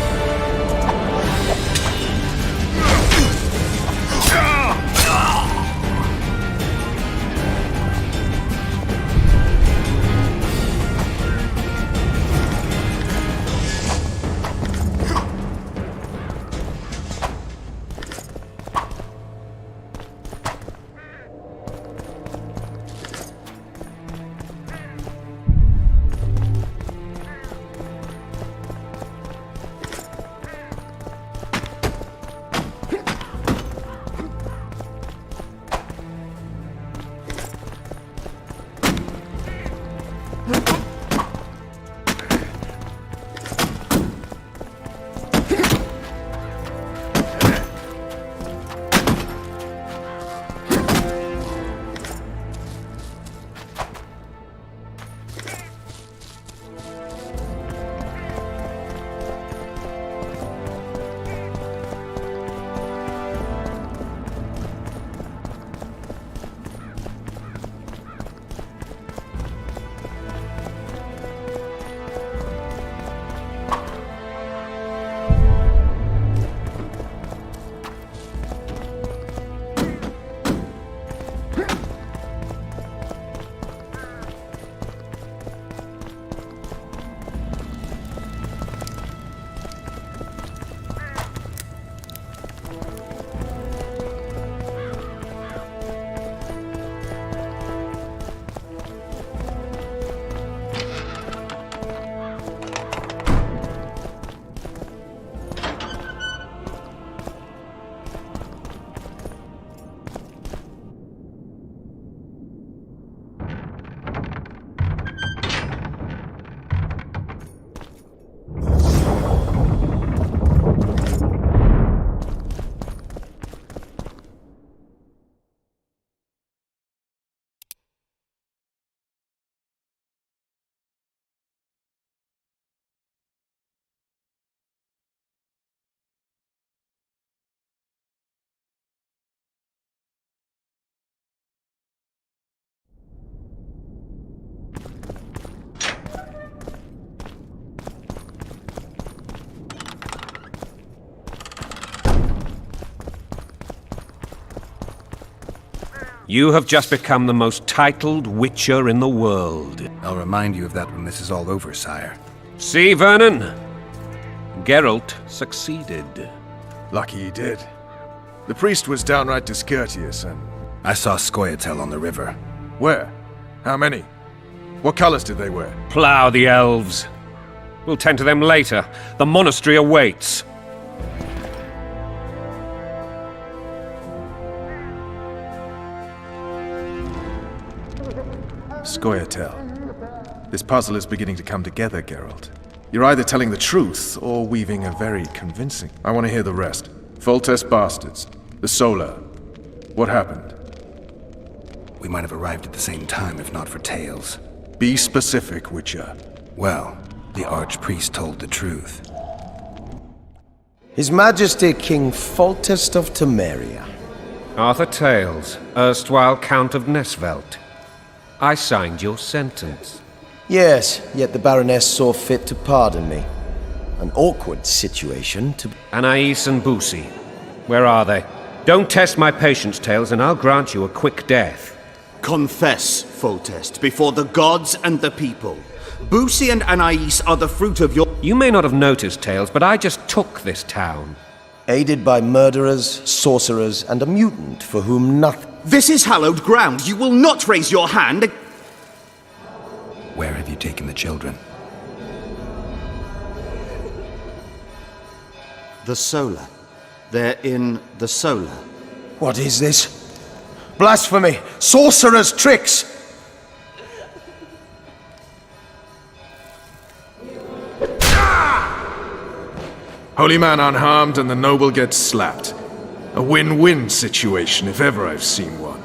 You have just become the most titled Witcher in the world. I'll remind you of that when this is all over, sire. See, Vernon? Geralt succeeded. Lucky he did. The priest was downright discourteous and... I saw Scoia'tael on the river. Where? How many? What colors did they wear? Plough the elves. We'll tend to them later. The monastery awaits. Scoia'tael. This puzzle is beginning to come together, Geralt. You're either telling the truth or weaving a very convincing... I want to hear the rest. Foltest bastards. The Solar. What happened? We might have arrived at the same time if not for tales. Be specific, Witcher. Well, the Archpriest told the truth. His Majesty King Foltest of Temeria. Arthur Tales, erstwhile Count of Nesvelt. I signed your sentence. Yes, yet the Baroness saw fit to pardon me. An awkward situation to... Anais and Boussy. Where are they? Don't test my patience, Tales, and I'll grant you a quick death. Confess, Foltest, before the gods and the people. Boussy and Anais are the fruit of your... You may not have noticed, Tales, but I just took this town. Aided by murderers, sorcerers, and a mutant for whom nothing... This is hallowed ground. You will not raise your hand. Where have you taken the children? The Solar. They're in the Solar. What is this? Blasphemy! Sorcerer's tricks! Holy man unharmed and the noble gets slapped. A win-win situation, if ever I've seen one.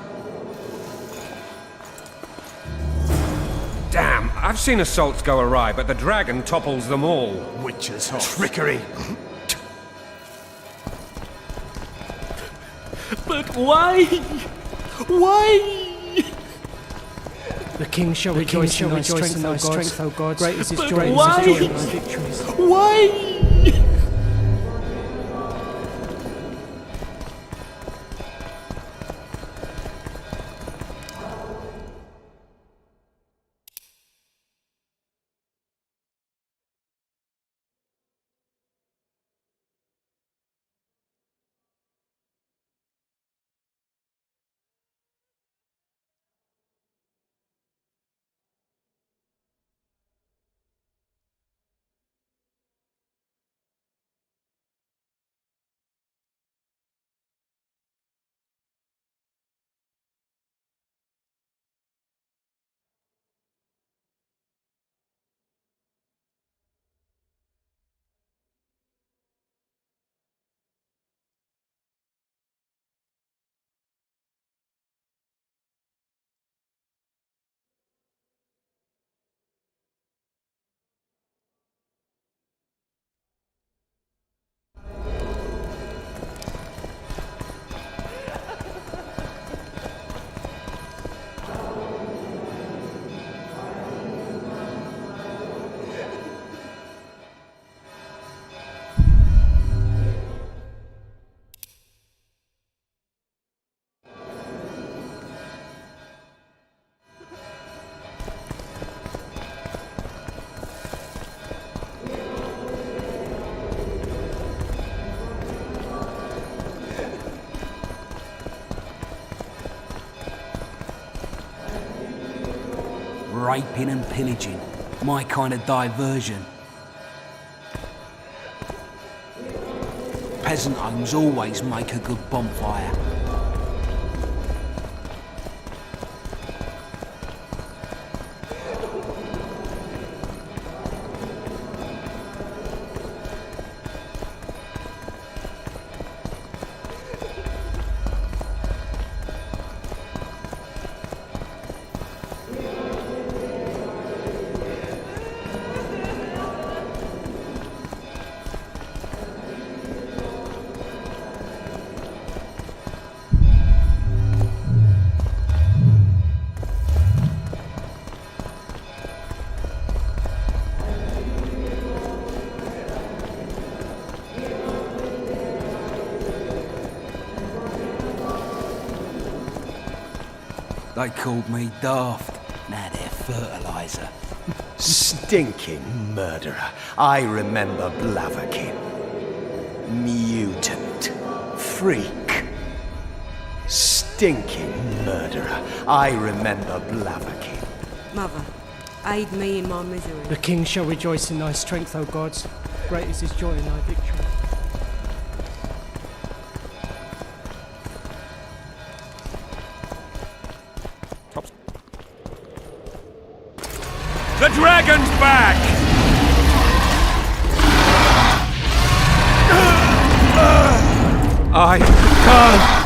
Damn, I've seen assaults go awry, but the dragon topples them all. Witches' trickery. But why? Why? The king shall rejoice in thy strength, O gods. Great is his joy in Why? thy victories. Why? Raping and pillaging. My kind of diversion. Peasant homes always make a good bonfire. They called me daft. Now they're fertilizer. Stinking murderer. I remember Blaviken. Mutant. Freak. Stinking murderer. I remember Blaviken. Mother, aid me in my misery. The king shall rejoice in thy strength, O gods. Great is his joy in thy victory. The dragon's back! I can't.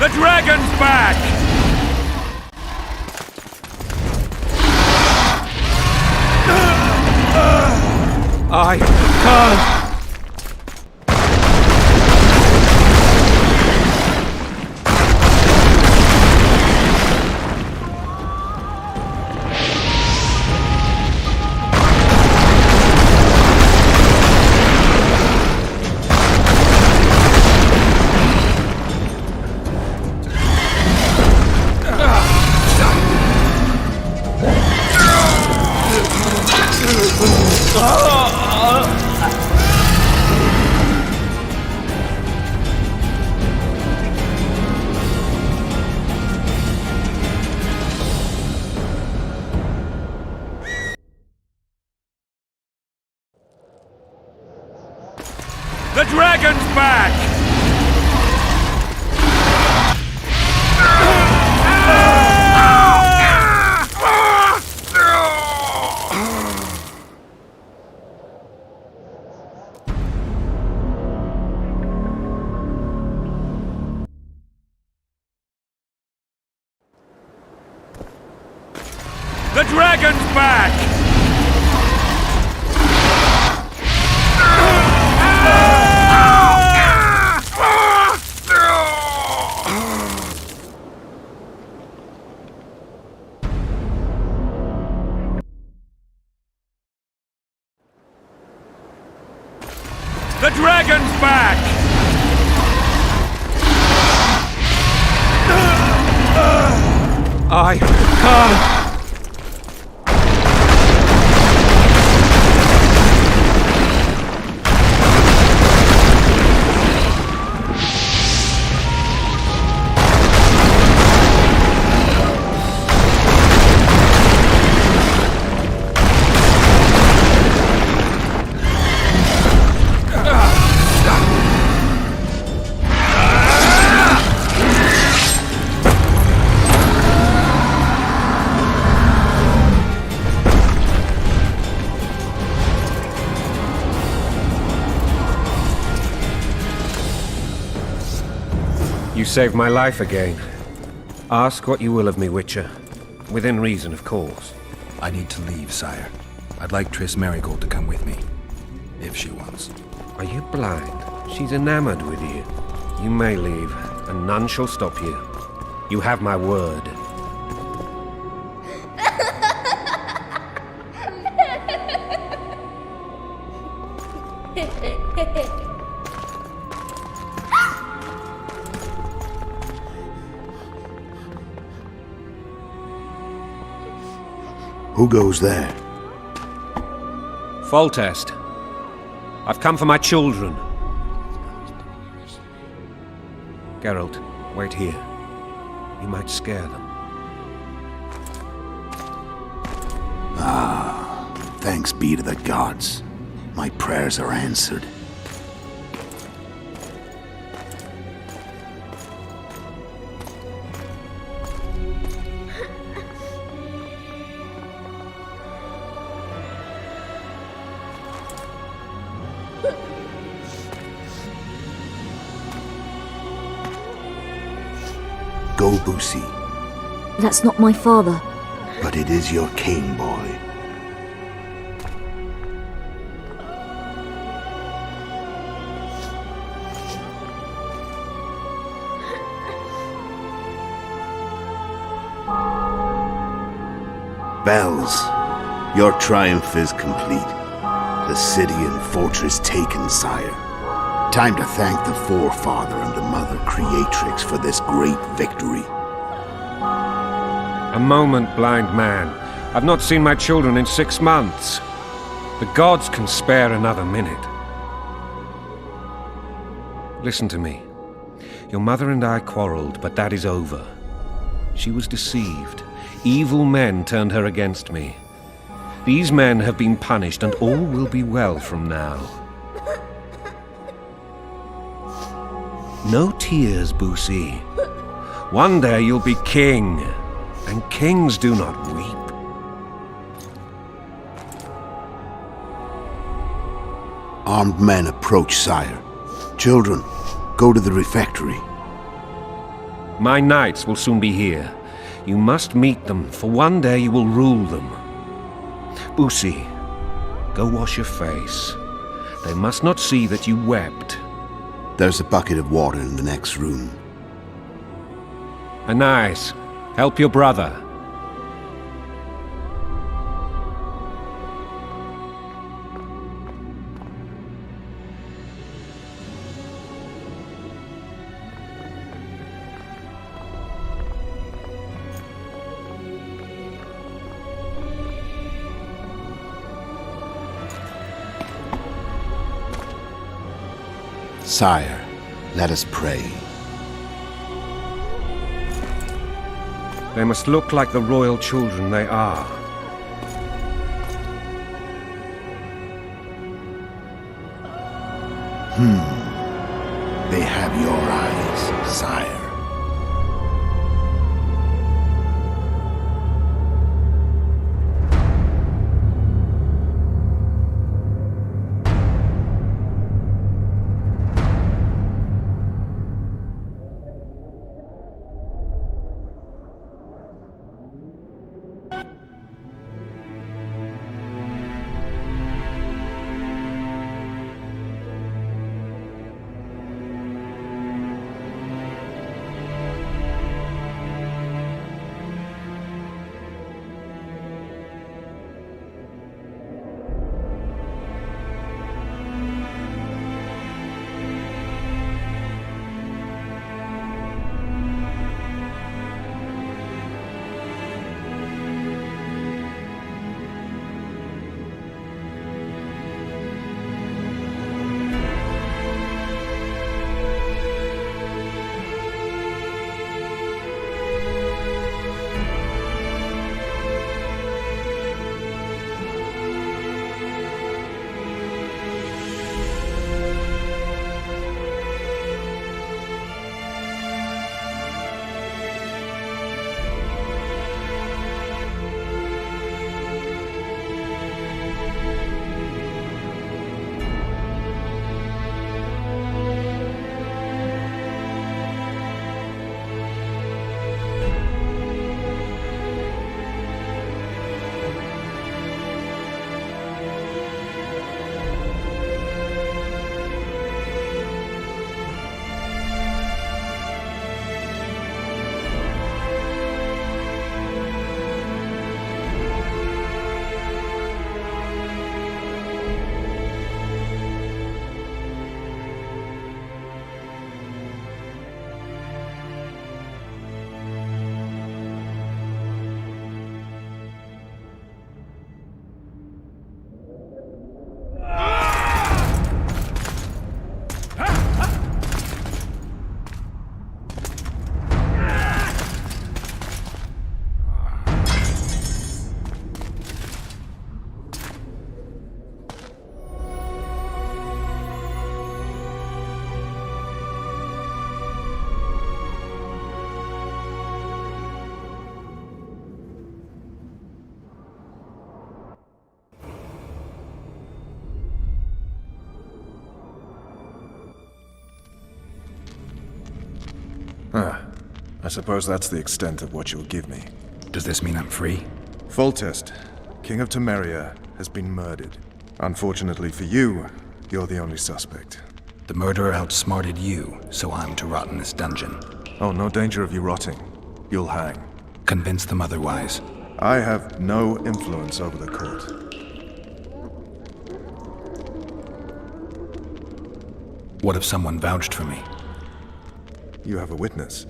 The dragon's back! I can't. The dragon's back! The dragon's back! The dragon's back! I can't. You saved my life again. Ask what you will of me, Witcher. Within reason, of course. I need to leave, sire. I'd like Triss Merigold to come with me. If she wants. Are you blind? She's enamored with you. You may leave, and none shall stop you. You have my word. Who goes there? Foltest. I've come for my children. Geralt, wait here. You might scare them. Ah, thanks be to the gods. My prayers are answered. Go, Boosie. That's not my father. But it is your king, boy. Bells, your triumph is complete. The city and fortress taken, sire. Time to thank the forefather and the mother creatrix for this great victory. A moment, blind man. I've not seen my children in 6 months. The gods can spare another minute. Listen to me. Your mother and I quarreled, but that is over. She was deceived. Evil men turned her against me. These men have been punished, and all will be well from now. No tears, Boosie. One day you'll be king, and kings do not weep. Armed men approach, sire. Children, go to the refectory. My knights will soon be here. You must meet them, for one day you will rule them. Boosie, go wash your face. They must not see that you wept. There's a bucket of water in the next room. Anais, help your brother. Sire, let us pray. They must look like the royal children they are. They have your eyes, sire. I suppose that's the extent of what you'll give me. Does this mean I'm free? Foltest, King of Temeria, has been murdered. Unfortunately for you, you're the only suspect. The murderer outsmarted you, so I'm to rot in this dungeon. Oh, no danger of you rotting. You'll hang. Convince them otherwise. I have no influence over the court. What if someone vouched for me? You have a witness.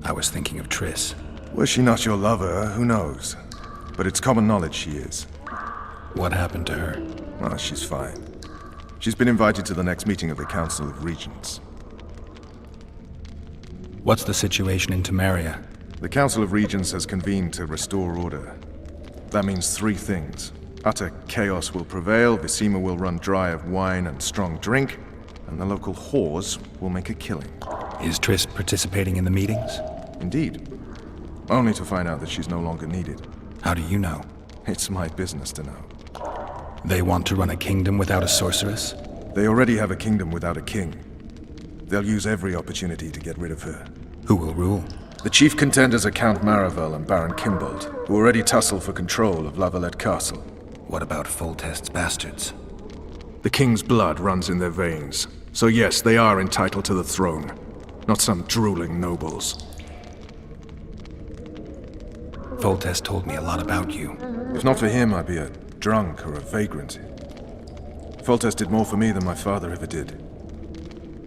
I was thinking of Triss. Was she not your lover, who knows? But it's common knowledge she is. What happened to her? Oh, she's fine. She's been invited to the next meeting of the Council of Regents. What's the situation in Temeria? The Council of Regents has convened to restore order. That means three things. Utter chaos will prevail, Visima will run dry of wine and strong drink, and the local whores will make a killing. Is Triss participating in the meetings? Indeed. Only to find out that she's no longer needed. How do you know? It's my business to know. They want to run a kingdom without a sorceress? They already have a kingdom without a king. They'll use every opportunity to get rid of her. Who will rule? The chief contenders are Count Maravel and Baron Kimbold, who already tussle for control of Lavalette Castle. What about Foltest's bastards? The king's blood runs in their veins, so yes, they are entitled to the throne. Not some drooling nobles. Foltest told me a lot about you. If not for him, I'd be a drunk or a vagrant. Foltest did more for me than my father ever did.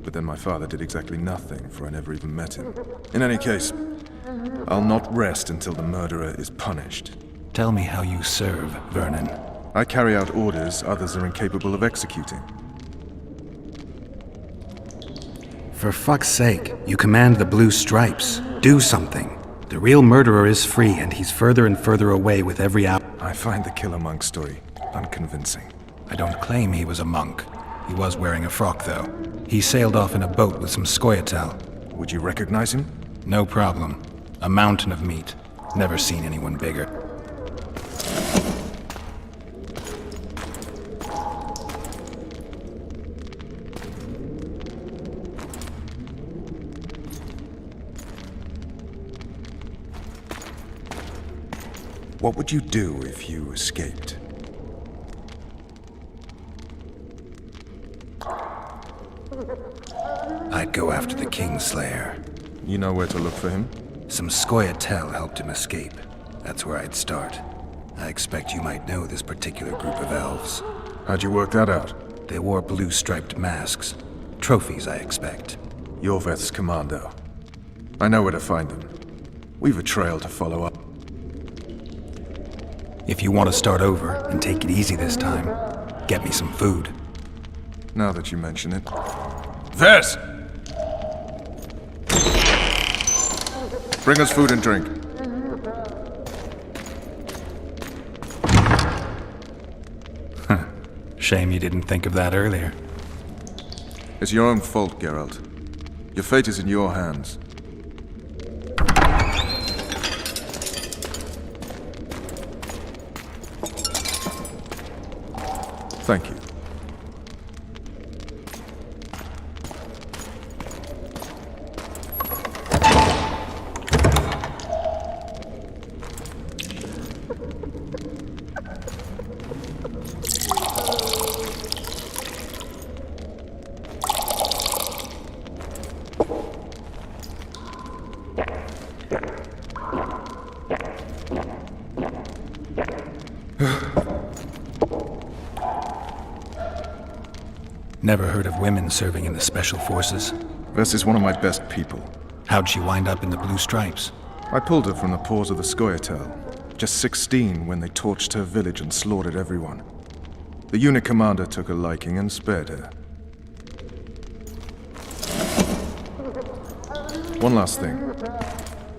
But then my father did exactly nothing, for I never even met him. In any case, I'll not rest until the murderer is punished. Tell me how you serve, Vernon. I carry out orders others are incapable of executing. For fuck's sake, you command the Blue Stripes. Do something. The real murderer is free, and he's further and further away with every hour. I find the Killer Monk story unconvincing. I don't claim he was a monk. He was wearing a frock, though. He sailed off in a boat with some Scoia'tael. Would you recognize him? No problem. A mountain of meat. Never seen anyone bigger. What would you do if you escaped? I'd go after the Kingslayer. You know where to look for him? Some Scoia'tael helped him escape. That's where I'd start. I expect you might know this particular group of elves. How'd you work that out? They wore blue-striped masks. Trophies, I expect. Yorveth's commando. I know where to find them. We've a trail to follow up. If you want to start over and take it easy this time, get me some food. Now that you mention it. Vers! Bring us food and drink. Shame you didn't think of that earlier. It's your own fault, Geralt. Your fate is in your hands. Thank you. Never heard of women serving in the Special Forces. Vess is one of my best people. How'd she wind up in the Blue Stripes? I pulled her from the paws of the Scoia'tael. Just 16 when they torched her village and slaughtered everyone. The unit commander took a liking and spared her. One last thing.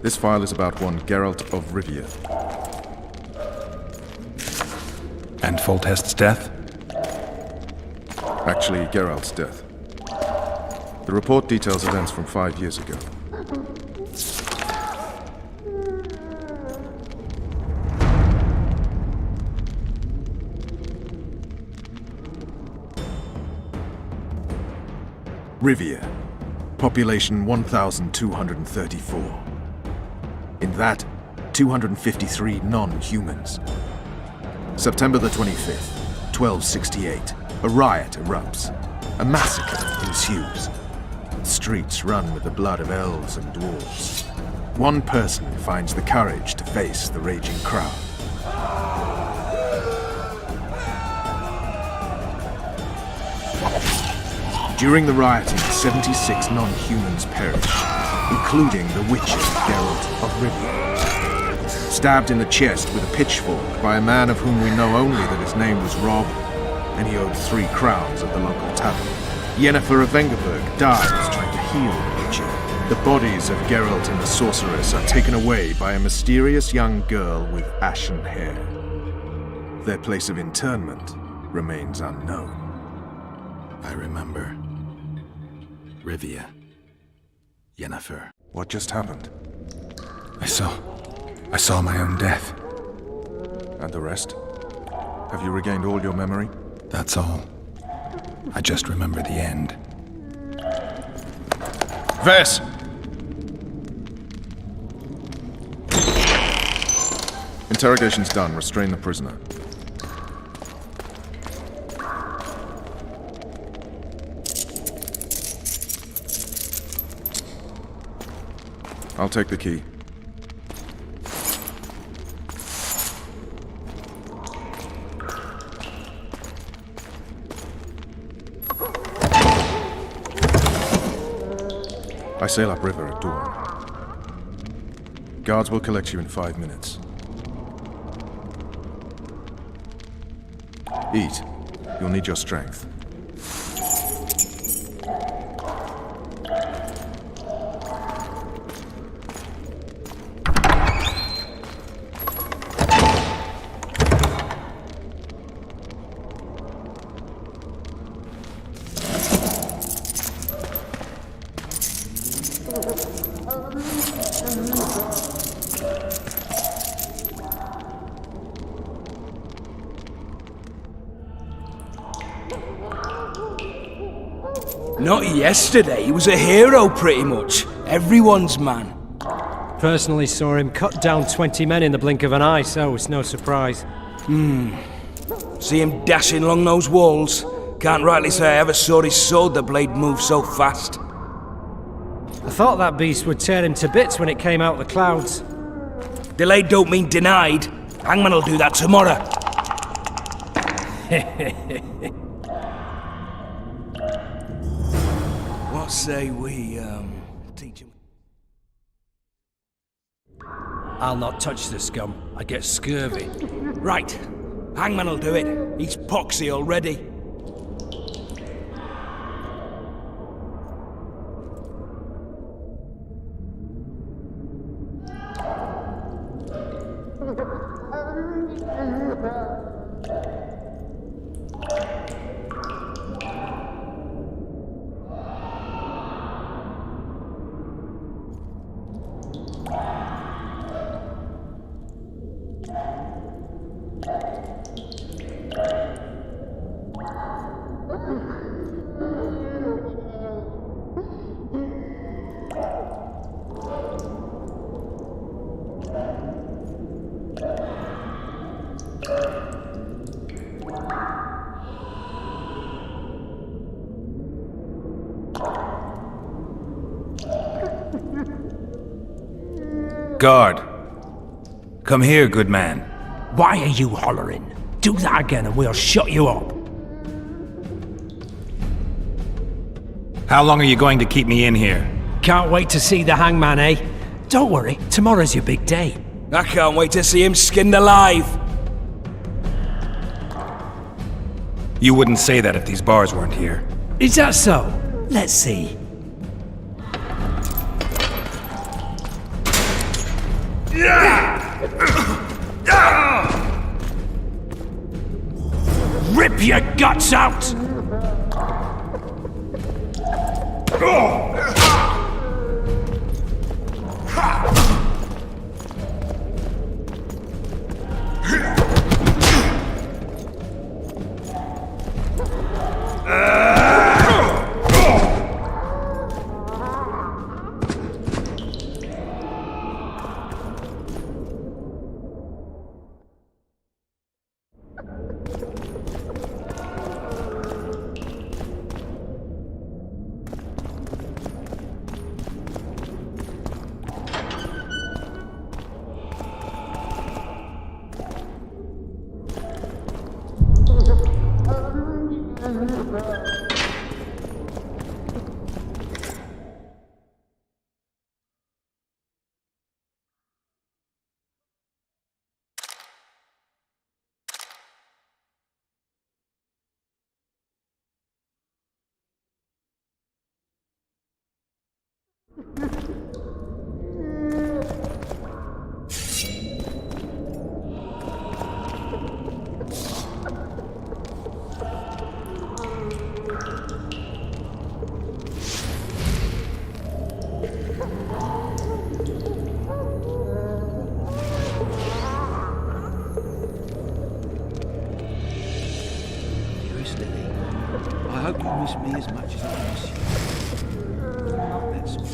This file is about one Geralt of Rivia. And Foltest's death? Actually, Geralt's death. The report details events from 5 years ago. Rivia. Population 1,234. In that, 253 non-humans. September the 25th, 1268. A riot erupts. A massacre ensues. Streets run with the blood of elves and dwarves. One person finds the courage to face the raging crowd. During the rioting, 76 non-humans perish, including the Witcher, Geralt of Rivia. Stabbed in the chest with a pitchfork by a man of whom we know only that his name was Rob, and he owed 3 crowns at the local tavern. Yennefer of Vengerberg dies trying to heal the Witcher. The bodies of Geralt and the sorceress are taken away by a mysterious young girl with ashen hair. Their place of interment remains unknown. I remember. Rivia. Yennefer. What just happened? I saw my own death. And the rest? Have you regained all your memory? That's all. I just remember the end. Vess! Interrogation's done. Restrain the prisoner. I'll take the key. I sail upriver at dawn. Guards will collect you in 5 minutes. Eat. You'll need your strength. Not yesterday, he was a hero pretty much. Everyone's man. Personally saw him cut down 20 men in the blink of an eye, so it's no surprise. See him dashing along those walls. Can't rightly say I ever saw his sword the blade move so fast. I thought that beast would tear him to bits when it came out of the clouds. Delayed don't mean denied. Hangman will do that tomorrow. What say we, teach him? I'll not touch the scum. I get scurvy. Right. Hangman will do it. He's poxy already. Guard! Come here, good man. Why are you hollering? Do that again and we'll shut you up. How long are you going to keep me in here? Can't wait to see the hangman, eh? Don't worry, tomorrow's your big day. I can't wait to see him skinned alive. You wouldn't say that if these bars weren't here. Is that so? Let's see. Rip your guts out! I hope you miss me as much as I miss you. That's all.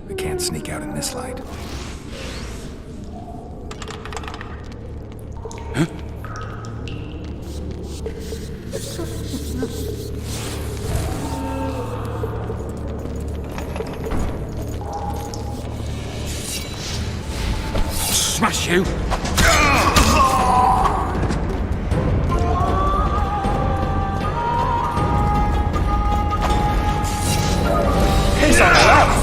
I can't sneak out in this light. Huh? got you. Piss on her ass!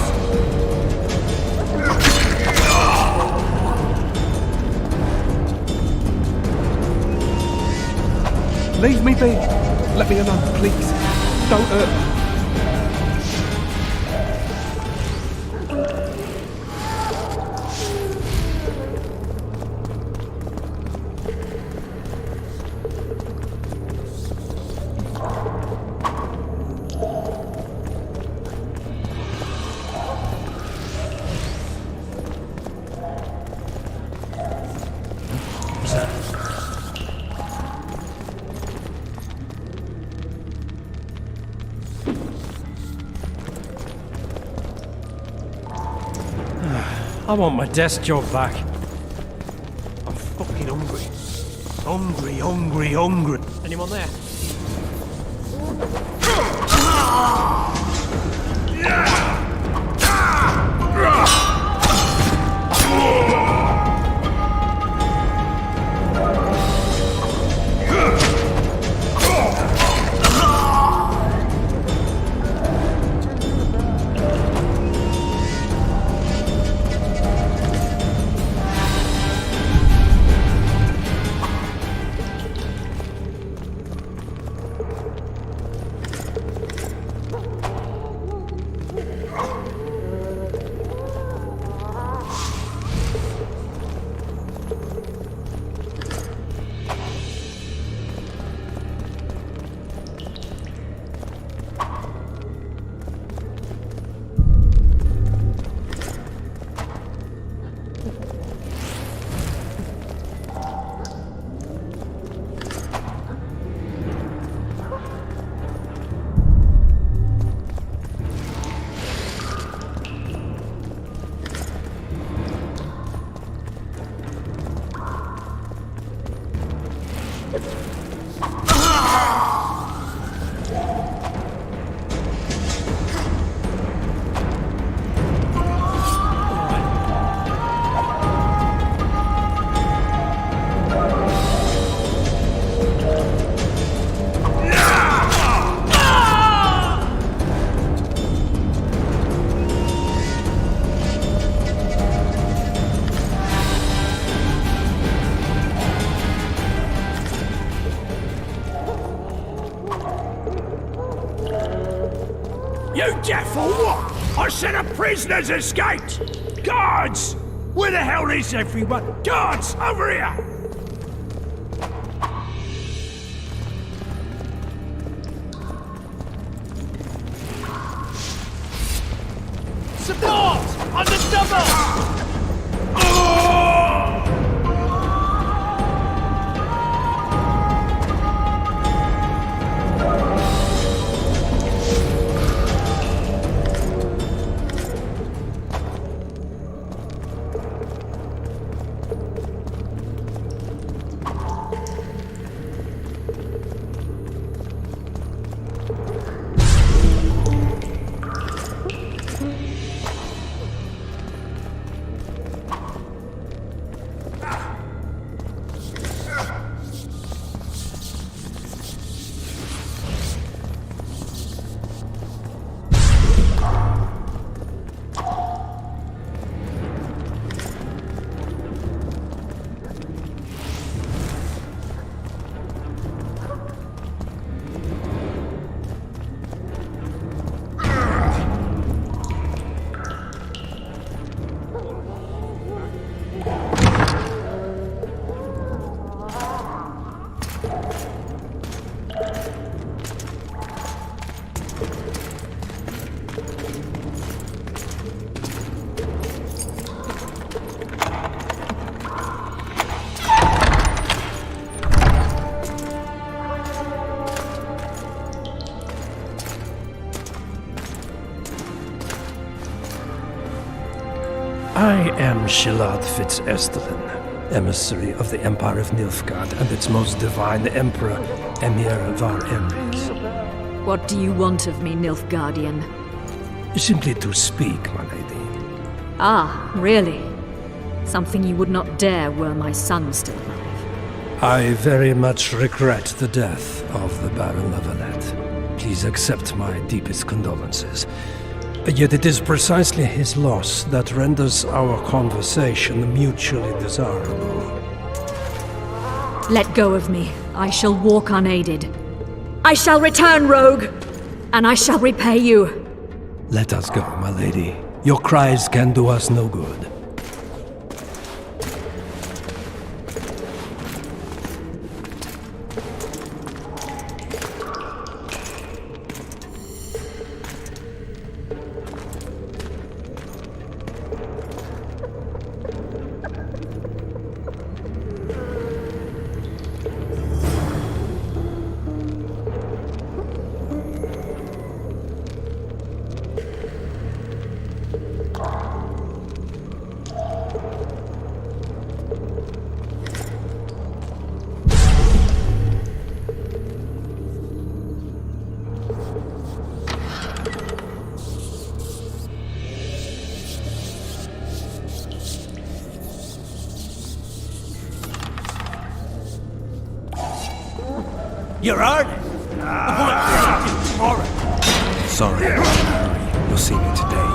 Leave me be. Let me alone, please. Don't hurt me. I want my desk job back. I'm fucking hungry. Hungry. Anyone there? You deaf or what? I said a prisoner's escaped! Guards! Where the hell is everyone? Guards, over here! Support! On the double! I am Shilad Fitz-Estelen, emissary of the Empire of Nilfgaard and its most divine Emperor, Emir Var Emreis. What do you want of me, Nilfgaardian? Simply to speak, my lady. Ah, really? Something you would not dare were my son still alive. I very much regret the death of the Baron Lavalette. Please accept my deepest condolences. Yet it is precisely his loss that renders our conversation mutually desirable. Let go of me. I shall walk unaided. I shall return, rogue, and I shall repay you. Let us go, my lady. Your cries can do us no good. You're earning. Tomorrow. Sorry, I'm in a hurry. You'll see me today.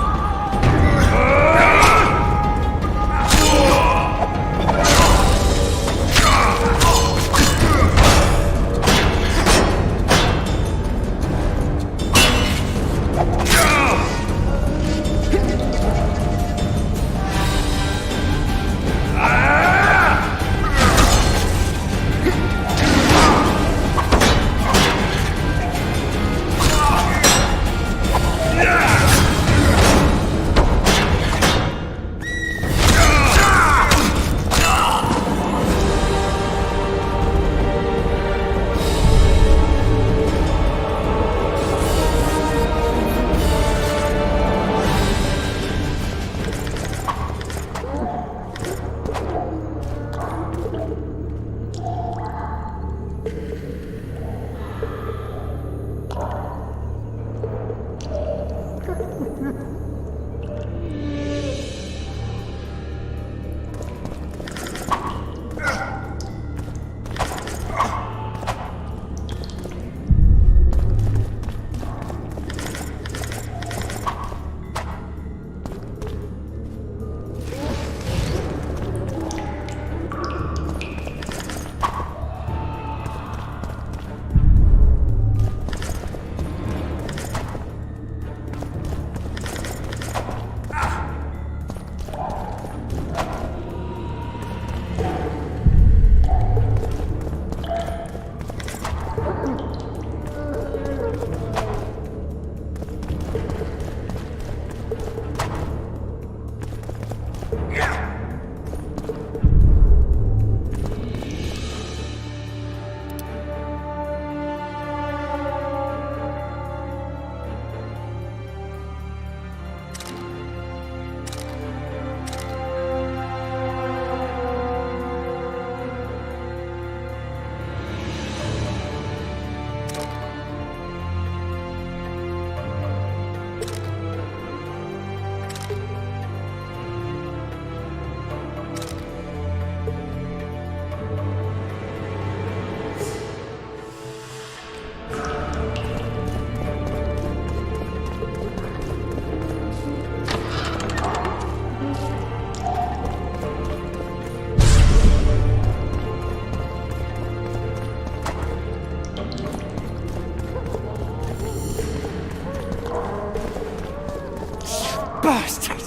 Bastard!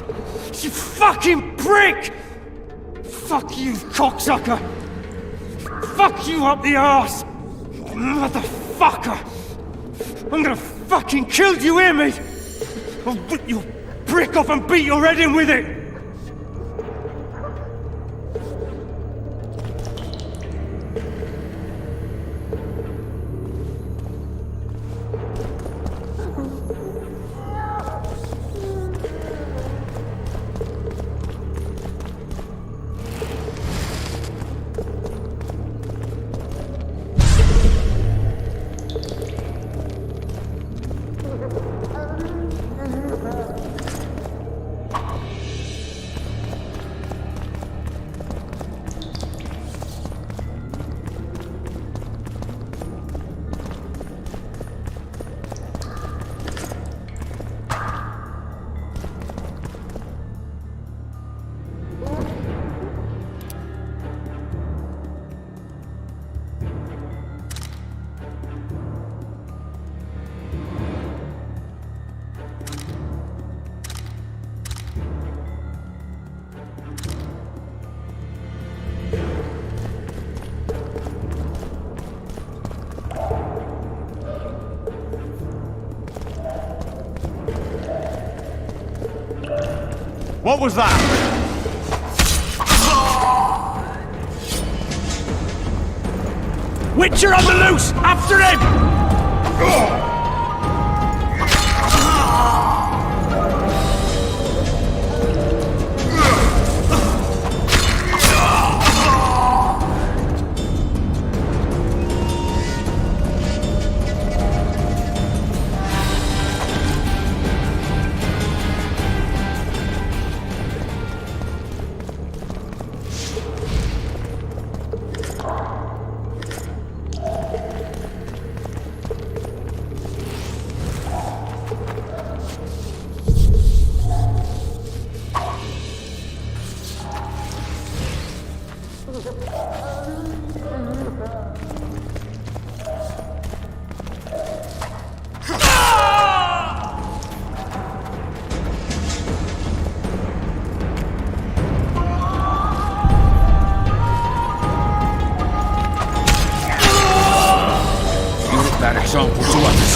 You fucking prick! Fuck you, cocksucker! Fuck you up the arse! Motherfucker! I'm gonna fucking kill you, hear me? I'll rip your brick off and beat your head in with it! What was that? Witcher on the loose! After him! That example to others.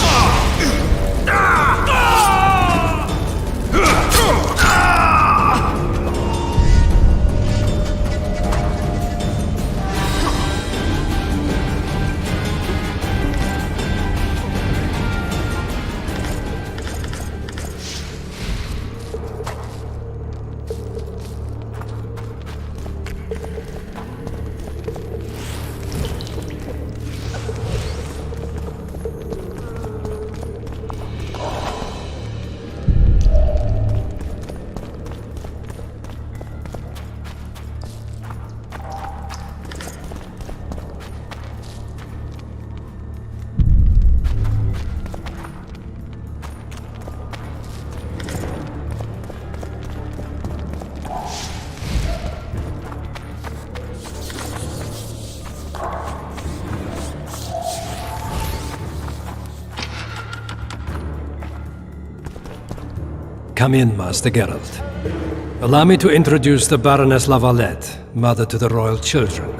Come in, Master Geralt. Allow me to introduce the Baroness Lavalette, mother to the royal children,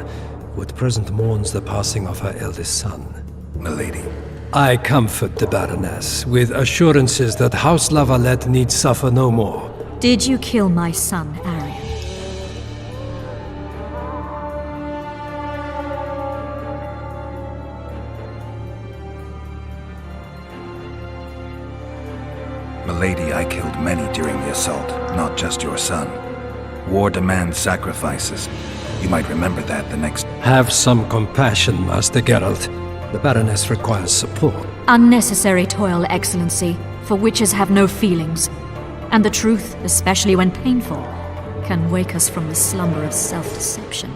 who at present mourns the passing of her eldest son. Milady. I comfort the Baroness with assurances that House Lavalette need suffer no more. Did you kill my son, Arion? Milady, I killed many during the assault, not just your son. War demands sacrifices. You might remember that the next... Have some compassion, Master Geralt. The Baroness requires support. Unnecessary toil, Excellency, for witches have no feelings. And the truth, especially when painful, can wake us from the slumber of self-deception.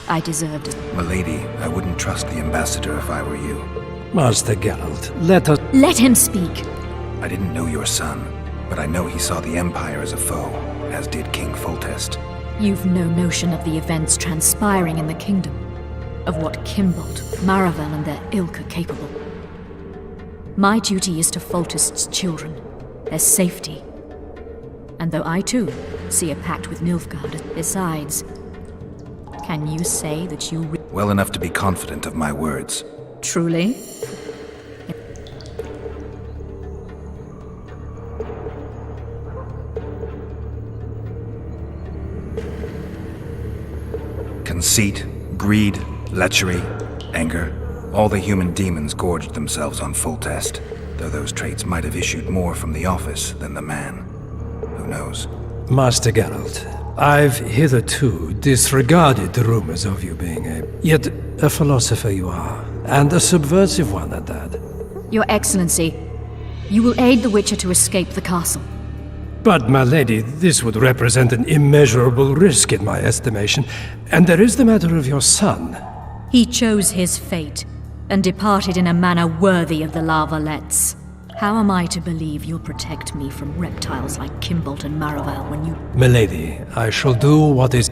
I deserved it. Milady, I wouldn't trust the ambassador if I were you. Master Geralt, let us... Let him speak. I didn't know your son, but I know he saw the Empire as a foe, as did King Foltest. You've no notion of the events transpiring in the kingdom, of what Kimbolt, Maravel and their ilk are capable. My duty is to Foltest's children, their safety. And though I too see a pact with Nilfgaard, besides, can you say that you... Well enough to be confident of my words. Truly? Conceit, greed, lechery, anger, all the human demons gorged themselves on Foltest, though those traits might have issued more from the office than the man. Who knows? Master Geralt, I've hitherto disregarded the rumors of you being yet a philosopher you are, and a subversive one at that. Your Excellency, you will aid the Witcher to escape the castle. But, my lady, this would represent an immeasurable risk in my estimation. And there is the matter of your son. He chose his fate, and departed in a manner worthy of the Lavalettes. How am I to believe you'll protect me from reptiles like Kimbolt and Maravel when you... Milady, I shall do what is...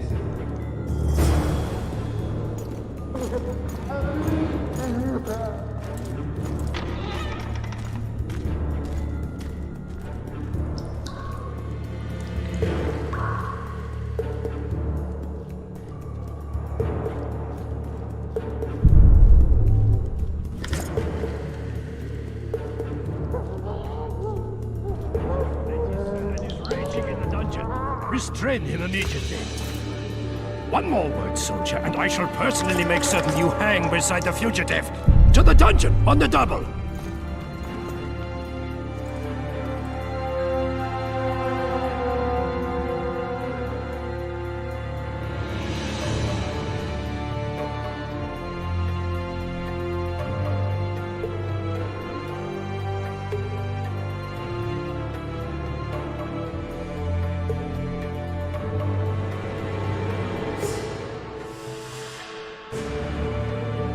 languishing in the dungeon. Restrain him immediately. One more word, soldier, and I shall personally make certain you hang beside the fugitive. To the dungeon, on the double!